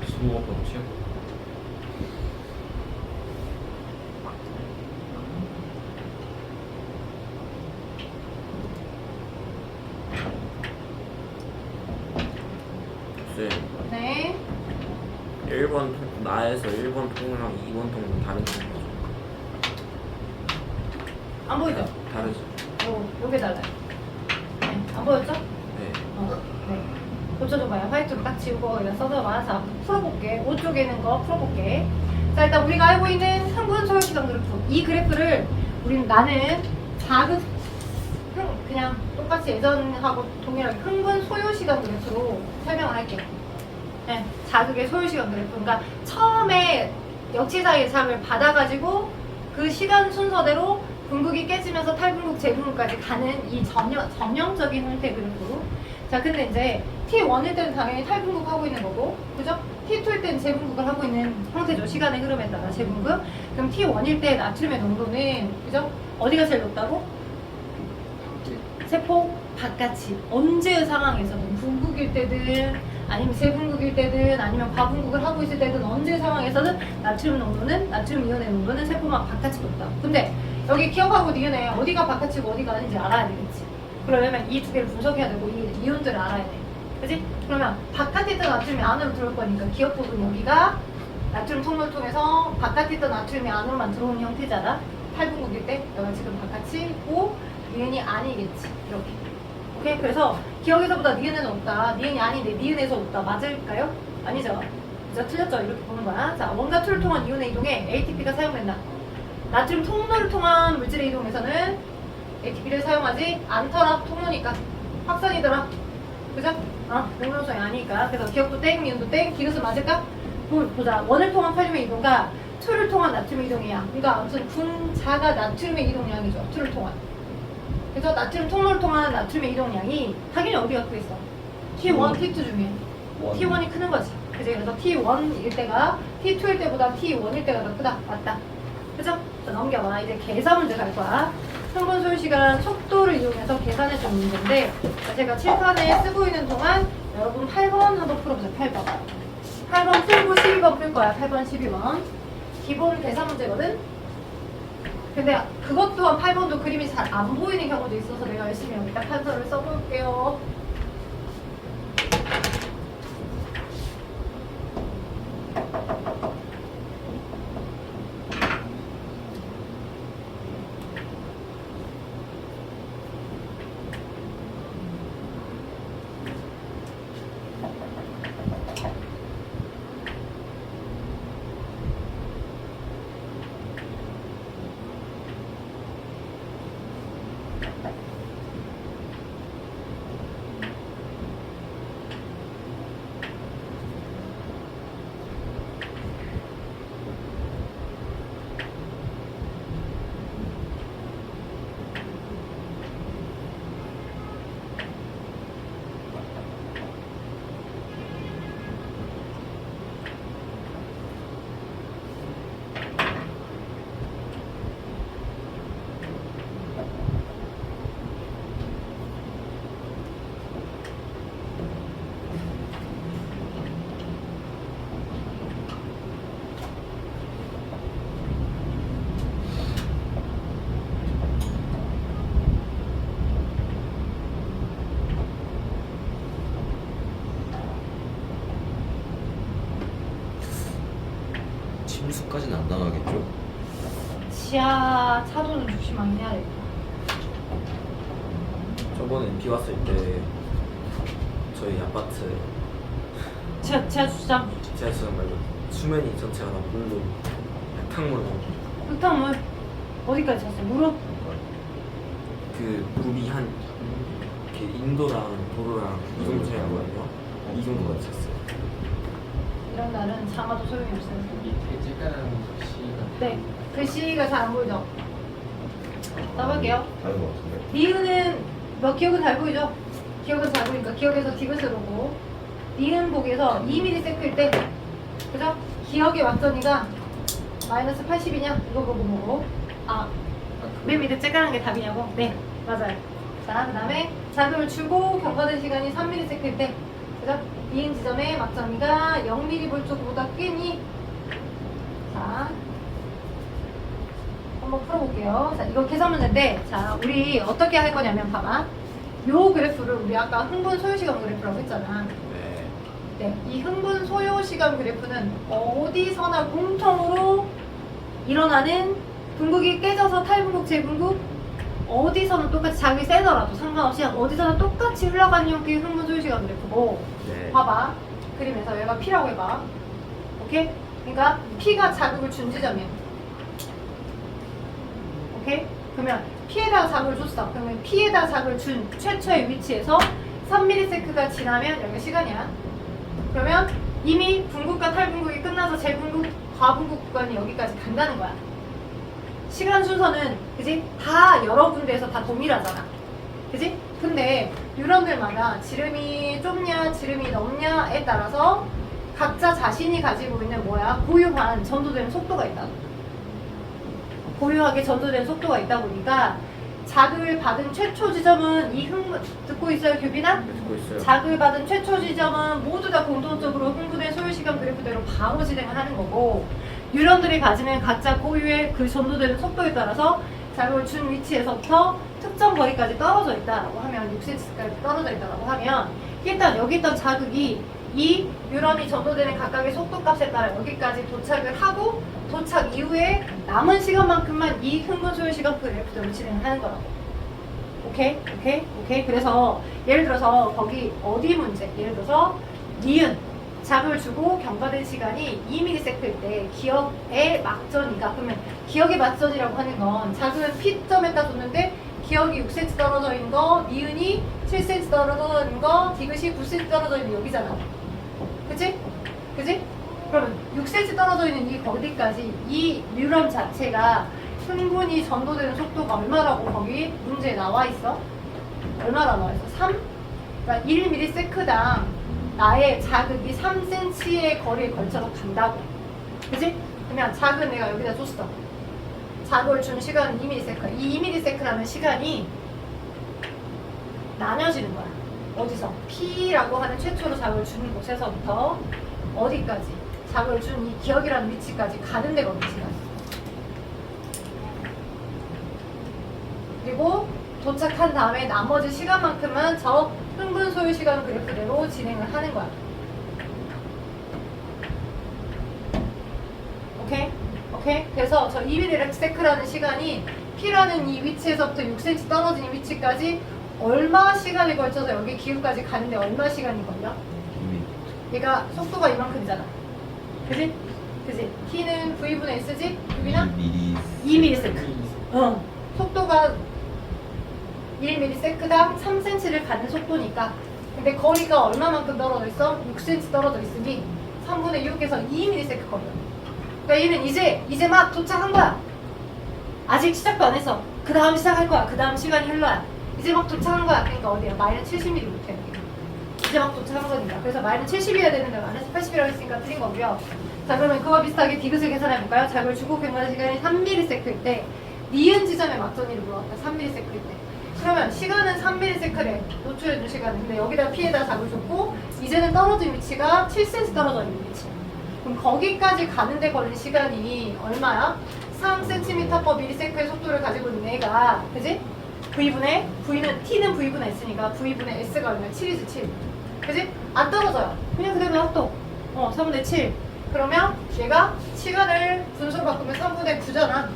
수고가 없지? 쌤, 네. 1번 통, 나에서 1번 통이랑 2번 통은 다른 통이죠? 안 보이죠? 다르죠? 요게 달라요. 네, 안 보였죠? 네. 네. 고쳐줘봐요. 화이트로 딱 지우고 그냥 써줘봐. 자, 풀어볼게. 오쪽에 있는 거 풀어볼게. 자, 일단 우리가 알고 있는 흥분 소요시간 그래프. 이 그래프를 나는 자극, 그냥 똑같이 예전하고 동일하게 흥분 소요시간 그래프로 설명을 할게요. 네, 자극의 소요시간 그래프. 그러니까 처음에 역지사의 자극을 받아가지고 그 시간 순서대로 분극이 깨지면서 탈분극, 재분극까지 가는 이 전형적인 형태 그래프. 자, 근데 이제 T1일 때는 당연히 탈분극하고 있는 거고, 그죠? T2일 때는 재분극을 하고 있는 형태죠. 시간의 흐름에 따라 재분극. 그럼 T1일 때 나트륨의 농도는, 그죠? 어디가 제일 높다고? 세포 바깥이. 언제의 상황에서든 분극일 때든, 아니면 재분극일 때든, 아니면 과분극을 하고 있을 때든, 언제의 상황에서든 나트륨 농도는, 나트륨 이온의 농도는 세포막 바깥이 높다. 근데 여기 기억하고 니은에 어디가 바깥이고 어디가 아닌지 알아야 되겠지. 그러려면 이 두 개를 분석해야 되고 이 이온들을 알아야 돼. 그지? 그러면 바깥에 있던 나트륨이 안으로 들어올 거니까 기억 부분 여기가 나트륨 통로를 통해서 바깥에 있던 나트륨이 안으로만 들어오는 형태잖아. 탈분극일 때 여기가 지금 바깥이 있고 니은이 아니겠지. 이렇게. 오케이? 그래서 기억에서보다 니은에는 높다. 니은이 아닌데 니은에서 높다. 맞을까요? 아니죠. 그죠? 틀렸죠? 이렇게 보는 거야. 자, 원과 투를 통한 이온의 이동에 ATP가 사용된다. 나트륨 통로를 통한 물질의 이동에서는 ATP를 사용하지 않더라. 통로니까 확산이더라. 그죠? 능동성이 아니니까. 그래서 기억도 땡, 니은도 땡. 기뜻은 맞을까? 보자. 원을 통한 칼륨의 이동과 투를 통한 나트륨의 이동이야. 그러니까 아무튼 분자가 나트륨의 이동량이죠. 투를 통한. 그래서 나트륨 통로를 통한 나트륨의 이동량이 당연히 어디 갖고 있어? T1, T2 중에 T1이 크는 거지. 그지? 그래서 T1일 때가 T2일 때보다 T1일 때가 더 크다. 맞다. 그죠? 자, 넘겨봐. 이제 계산 문제 갈 거야. 흥분 소요 시간 속도를 이용해서 계산해 준 문제인데, 자, 제가 칠판에 쓰고 있는 동안 여러분 8번 한번 풀어보세요. 8번. 8번 풀고 12번 풀 거야. 8번, 12번. 기본 계산 문제거든? 근데 그것 또한 8번도 그림이 잘 안 보이는 경우도 있어서 내가 열심히 여기다 판서를 써볼게요. 침수까지는 안 당하겠죠? 지하 차도는 조심하긴 해야 되겠다. 저번에 비 왔을 때 저희 아파트 지하 주차장 지하철 말고 수면이 전체가 다 물로 탕물로 흙탕물 어디까지 찼어요? 무릎? 그 물이 한 이렇게 인도랑 도로랑 이 정도 차이거든요. 이 정도가 찼어요. 이런 날은 장화도 소용이 없어요. 밑에 쬐까는 글씨가 네, 글씨가 잘 안 보이죠? 써볼게요. 다른 것 같은데. 니은은 기억은 잘 보이죠? 기억은 잘 보니까 기억에서 디귿으로고 니은 보기에서 2ms일 때 그죠? 기억의 완전히가 마이너스 80이냐? 이거 보고 맨 밑에 쬐까는 게 답이냐고? 네, 맞아요. 자, 그 다음에 자극을 주고 경과된 시간이 3ms일 때 그죠? 니은 지점의 막점이가 0mV보다 크니 자 한번 풀어볼게요. 자, 이거 계산 문제인데, 자, 우리 어떻게 할 거냐면, 봐봐. 요 그래프를 우리 아까 흥분 소요 시간 그래프라고 했잖아. 네. 네, 이 흥분 소요 시간 그래프는 어디서나 공통으로 일어나는 분극이 깨져서 탈분극, 재분극, 어디서는 똑같이 자기 세더라도 상관없이 어디서나 똑같이 흘러가는 형태의 흥분 소요 시간 그래프고, 네. 봐봐. 그림에서 얘가 P라고 해봐. 오케이? 그러니까 P가 자극을 준 지점이야. 오케이? 그러면 P에다가 자극을 줬어. 그러면 P에다가 자극을 준 최초의 위치에서 3ms가 지나면 여기가 시간이야. 그러면 이미 분극과 탈분극이 끝나서 재분극, 과분극 구간이 여기까지 간다는 거야. 시간 순서는 그지? 다 여러 군데에서 다 동일하잖아. 그지? 근데 뉴런들마다 지름이 좁냐 지름이 넓냐에 따라서 각자 자신이 가지고 있는 뭐야? 고유한 전도되는 속도가 있다. 고유하게 전도되는 속도가 있다 보니까 자극을 받은 최초 지점은 이 흥분 듣고 있어요, 규빈아? 듣고 있어요. 자극을 받은 최초 지점은 모두 다 공통적으로 흥분의 소요시간 그래프대로 바로 진행을 하는 거고, 뉴런들이 가지는 각자 고유의 그 전도되는 속도에 따라서 자극을 준 위치에서부터 특정 거리까지 떨어져 있다라고 하면 6cm까지 떨어져 있다라고 하면 일단 여기 있던 자극이 이 뉴런이 전도되는 각각의 속도값에 따라 여기까지 도착을 하고 도착 이후에 남은 시간만큼만 이 흥분 소요 시간 그래프대로 진행을 하는 거라고. 오케이? 오케이? 오케이? 그래서 예를 들어서 거기 어디 문제? 예를 들어서 니은 자극을 주고 경과된 시간이 2ms일 때 기억의 막전이가, 그러면 기억의 막전이라고 하는 건 자극은 P점에다 줬는데 기억이 6cm 떨어져 있는 거, 니은이 7cm 떨어져 있는 거, 디귿이 9cm 떨어져 있는 여기잖아. 그치? 그치? 그러면 6cm 떨어져 있는 이 거리까지 이 뉴런 자체가 흥분이 전도되는 속도가 얼마라고 거기 문제에 나와 있어? 얼마나 나와 있어? 3? 그러니까 1ms당 나의 자극이 3cm의 거리에 걸쳐서 간다고. 그치? 그러면 자극은 내가 여기다 줬어. 자극을 준 시간은 2ms. 이 2ms라는 시간이 나눠지는 거야. 어디서? P라고 하는 최초로 자극을 주는 곳에서부터 어디까지? 자극을 준 이 기억이라는 위치까지 가는 데 걸린 시간. 그리고 도착한 다음에 나머지 시간만큼은 저 흥분 소요 시간 그래프대로 진행을 하는 거야. 오케이? 오케이? 그래서 저 2ms라는 시간이 P라는 이 위치에서부터 6cm 떨어진 위치까지 얼마 시간에 걸쳐서 여기 기울까지 가는데 얼마 시간이 걸려? 얘가 속도가 이만큼이잖아. 그지? 그지? T는 V분의 S지? 유빈아? 2ms. 속도가 1ms당 3cm를 가는 속도니까. 근데 거리가 얼마만큼 떨어져 있어? 6cm 떨어져 있으니 3분의 6에서 2ms 걸려. 그러니까 얘는 이제 막 도착한 거야. 아직 시작도 안 했어. 그 다음 시작할 거야. 그 다음 시간이 흘러야. 이제 막 도착한 거야. 그러니까 어디야? 마이너스 70mm 못해. 이제 막 도착한 거니까. 그래서 마이너스 70이어야 되는데 마이너스 80이라고 했으니까 틀린 거고요. 자, 그러면 그와 비슷하게 디귿을 계산해 볼까요? 자극을 주고 경과된 시간이 3ms일 때 니은 지점의 막전이를 물어봤다. 3ms일 때. 그러면 시간은 3ms래. 노출해준 시간은. 근데 여기다 P에다 자극을 줬고 이제는 떨어진 위치가 7cm 떨어져 있는 위치. 그럼 거기까지 가는데 걸린 시간이 얼마야? 3cm/ms의 속도를 가지고 있는 애가, 그지? V분의, T는 V분의 S니까 V분의 S가 얼마야? 7이지, 7. 그지? 안 떨어져요. 그냥 그대로 놔둬. 3분의 7. 그러면 얘가 시간을 분수로 바꾸면 3분의 9잖아.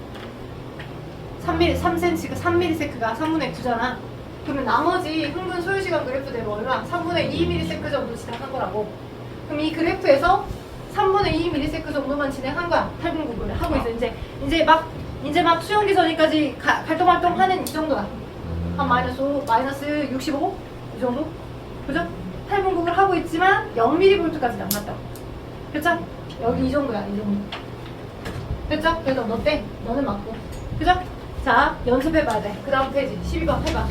3cm가 3ms가 3분의 9잖아. 그러면 나머지 흥분 소요시간 그래프대로 얼마? 3분의 2ms 정도 진행한 거라고. 그럼 이 그래프에서 3분의 2ms 정도만 진행한 거야. 탈분구를 하고 있어. 이제 막 수용기 전이까지 활동 하는 이 정도야. 한 마이너스 5, 마이너스 65? 이 정도? 그죠? 탈분구를 하고 있지만 0mV까지는 안 갔다. 그쵸? 여기 이 정도야, 이 정도. 됐죠? 그래서 너 땡. 너는 맞고. 그죠? 자, 연습해봐야 돼. 그 다음 페이지. 12번 해봐.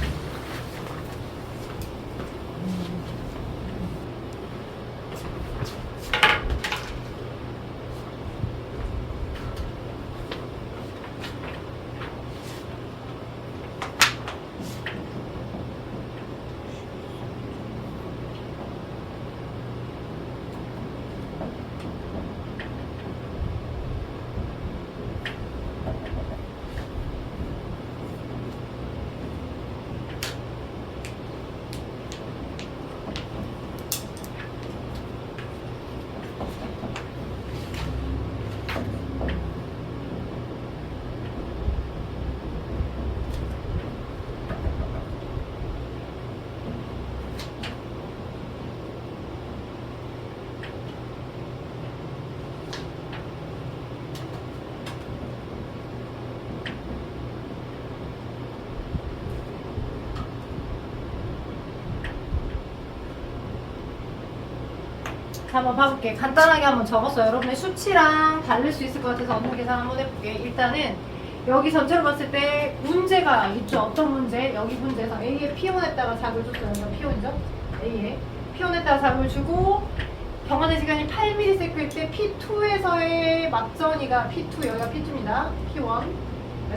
자, 한번 봐볼게. 간단하게 한번 적었어요. 여러분의 수치랑 다를 수 있을 것 같아서 업무 계산 한번 해볼게. 일단은 여기 전체로 봤을 때 문제가 있죠. 어떤 문제? 여기 문제에서 A에 P1에다가 작을 줬어요. 이거 P1이죠? A에 P1에다가 작을 주고 경화된 시간이 8ms일 때 P2에서의 막전이가 P2, 여기가 P2입니다. P1,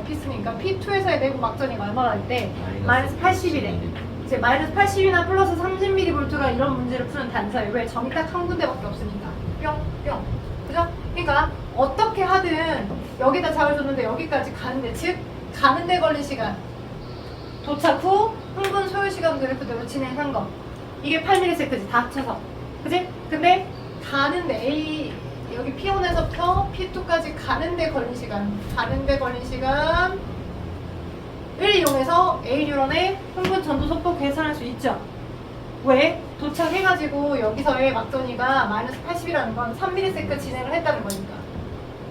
P3니까 P2에서의 내부 막전이가 얼마나 할 때? 마이너스 80이래. 이제 마이너스 80이나 플러스 30mV가 이런 문제를 푸는 단서예요. 왜? 점이 딱 한 군데밖에 없으니까. 뿅. 그죠? 그러니까 어떻게 하든 여기다 작을 줬는데 여기까지 가는데, 즉 가는데 걸린 시간, 도착 후 흥분 소요 시간 그래프대로 진행한 거, 이게 8ms지 다 합쳐서. 그지? 근데 가는데 A 여기 P1에서부터 P2까지 가는데 걸린 시간, 을 이용해서 A 뉴런의 흥분 전도 속도 계산할 수 있죠. 왜? 도착해가지고 여기서의 막전이가 마이너스 80이라는 건 3ms 진행을 했다는 거니까.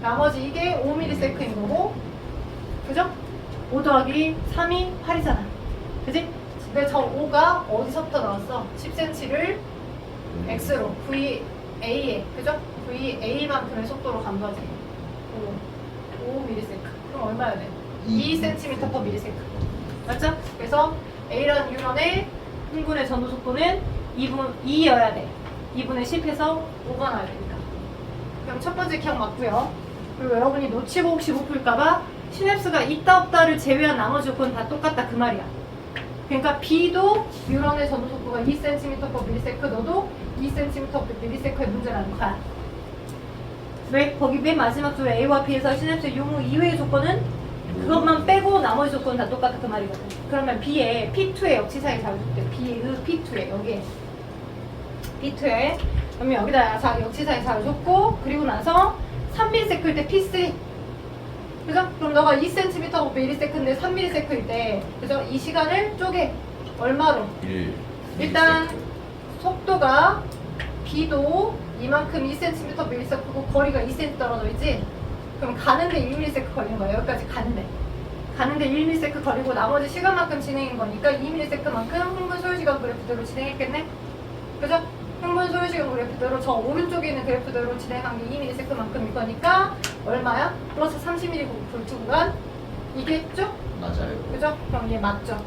나머지 이게 5ms인 거고, 그죠? 5 더하기 3이 8이잖아. 그지? 근데 저 5가 어디서부터 나왔어? 10cm를 x로 VA에, 그죠? VA만큼의 속도로 간 거지. 5ms. 그럼 얼마야 돼? 2cm/ms. 맞죠? 그래서 A라는 뉴런의 흥분의 전도 속도는 2여야 돼. 2분의 10해서 5가 나와야 되니까. 그럼 첫 번째 기억 맞고요. 그리고 여러분이 놓치고 혹시 못 풀까봐 시냅스가 있다 없다를 제외한 나머지 조건은 다 똑같다 그 말이야. 그러니까 B도 뉴런의 전도 속도가 2cm/ms, 너도 2cm/ms의 문제라는 거야. 왜? 거기 맨 마지막 줄에 A와 B에서 시냅스 용무 이외의 조건은 그것만 빼고 나머지 조건은 다 똑같다 그 말이거든. 그러면 B에 P2의 역치사에 잡아줄게. B의 P2에 여기에 P2에 그러면 여기다 역치사에 잡아줬고, 그리고 나서 3ms일 때 P3, 그죠? 그럼 너가 2cm/ms인데 3ms일 때, 그죠? 이 시간을 쪼개 얼마로? 일단 속도가 B도 이만큼 2cm/ms고 거리가 2cm 떨어져 있지? 그럼 가는데 1ms 걸린 거예요. 여기까지 가는데 1ms 걸리고 나머지 시간만큼 진행인 거니까 2ms만큼 흥분 소요시간 그래프대로 진행했겠네? 그죠? 흥분 소요시간 그래프대로 저 오른쪽에 있는 그래프대로 진행한 게 2ms만큼일 거니까 얼마야? 플러스 30mV 구간 이겠죠? 맞아요. 그죠? 그럼 얘 맞죠?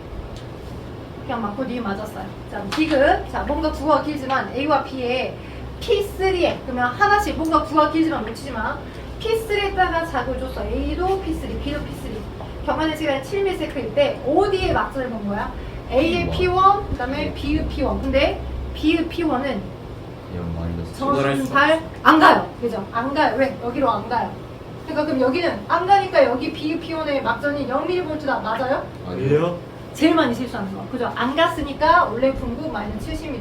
그냥 맞고 니 맞았어요. 자, 디귿. 자, 뭔가 구가 길지만 A와 B에 P3에 그러면 하나씩 뭔가 구가 길지만 놓치지 마. P3에다가 작을 줬어. A도 P3, B도 P3. 경화된 시간이 7ms일 때 어디에 막전을 본 거야? A의 P1, 그 다음에 B의 P1. 근데 B의 P1은 그냥 마이너스 정발 안 가요. 그죠? 안 가요. 왜? 여기로 안 가요. 그러니까 그럼 여기는 안 가니까 여기 B의 P1의 막전이 0mV다. 맞아요? 아니에요? 제일 많이 실수하는 거. 그죠? 안 갔으니까 원래 분구 마이너스 70mV.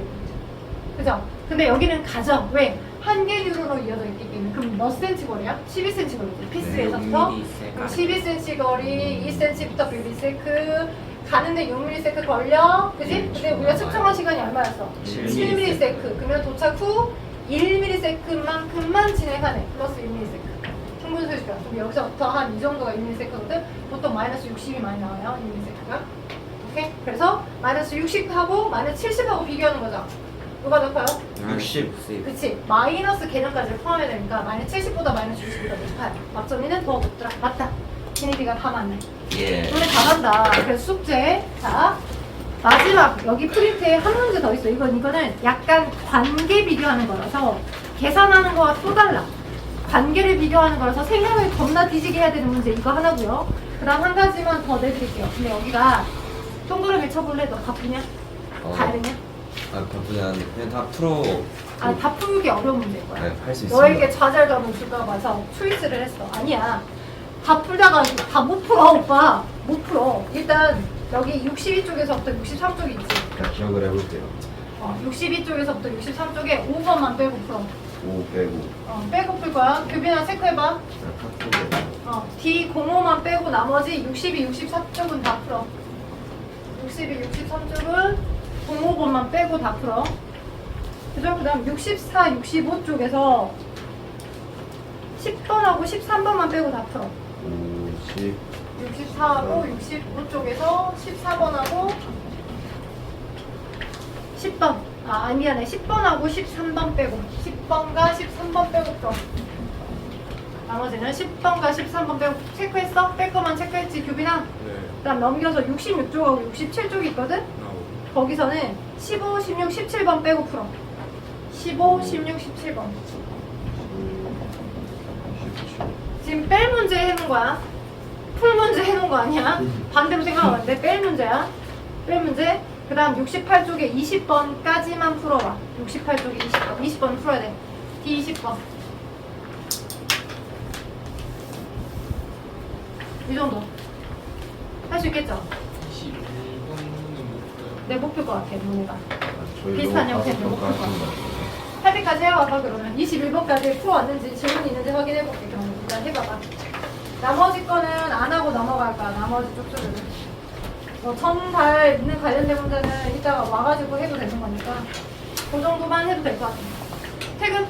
그죠? 근데 여기는 가죠. 왜? 한 개 뉴런으로 이어져 있기 때문에 그럼 몇 센치 거리야? 12cm 거리지. 피스에서부터 6mm 12cm 거리, 2cm부터 비비세크 가는데 6ms 걸려, 그지? 근데 우리가 측정한 시간이 얼마였어? 7ms. 그러면 도착 후 1ms만큼만 진행하네. 플러스 1ms. 충분히 소식이야. 그럼 여기서부터 한 이 정도가 1ms거든. 보통 마이너스 60이 많이 나와요. 1ms가. 오케이? 그래서 마이너스 60하고 마이너스 70하고 비교하는 거죠. 누가 더 커요? 60. 그치. 마이너스 개념까지 포함해야 되니까 마이너스 70보다 마이너스 60보다 높아요. 맞점이는 더 높더라. 맞다. 기니디가 다 맞네. 예. 오늘 잘한다. 그래서 숙제. 자, 마지막 여기 프린트에 한 문제 더 있어. 이거는 약간 관계 비교하는 거라서 계산하는 거와 또 달라. 관계를 비교하는 거라서 생각을 겁나 뒤지게 해야 되는 문제 이거 하나고요. 그다음 한 가지만 더 내드릴게요. 근데 여기가 동그라미 쳐볼래? 너 바쁘냐? 가야 되냐? 아 바쁘지 않은데 그냥 다 풀어. 아니 다 풀기 어려운 문제일 거야. 네, 할 수 있습니다. 너에게 좌절감을 줄까 봐서 초이스를 했어. 아니야. 다 풀다가 다 못 풀어 오빠. 못 풀어. 일단 여기 62쪽에서부터 63쪽이 있지. 자, 기억을 해볼게요. 62쪽에서부터 63쪽에 5번만 빼고 풀어. 5 빼고. 빼고 풀 거야. 규빈아 체크해봐. 자, 카톡에. D05만 빼고 나머지 62, 64쪽은 다 풀어. 62, 63쪽은 05번만 빼고 다 풀어. 그죠? 그 다음 64, 65쪽에서 10번하고 13번만 빼고 다 풀어. 50. 64하고 65쪽에서 14번하고 10번. 미안해. 10번하고 13번 빼고. 10번과 13번 빼고 풀어. 나머지는 10번과 13번 빼고 체크했어? 뺄 거만 체크했지, 규빈아? 네. 그 다음 넘겨서 66쪽하고 67쪽이 있거든? 거기서는 15, 16, 17번 빼고 풀어. 15, 16, 17번. 지금 뺄 문제 해놓은 거야. 풀 문제 해놓은 거 아니야? 반대로 생각하는데 뺄 문제야. 뺄 문제. 그 다음 68쪽에 20번까지만 풀어봐. 68쪽에 20번. 20번 풀어야 돼. D20번. 이 정도. 할 수 있겠죠? 21번은 못해요. 내 목표일 것 같아, 너네가. 저희도 비슷한 형태 다섯 좀 번까지 해볼까? 것 같아요. 800까지 해봐봐, 그러면. 21번까지 풀어왔는지 질문이 있는지 확인해볼게, 그러면. 일단 해봐봐. 나머지 거는 안 하고 넘어갈 거야, 나머지 쪽수들은. 뭐, 전달 있는 관련된 문제는 이따가 와가지고 해도 되는 거니까. 그 정도만 해도 될 것 같아. 퇴근!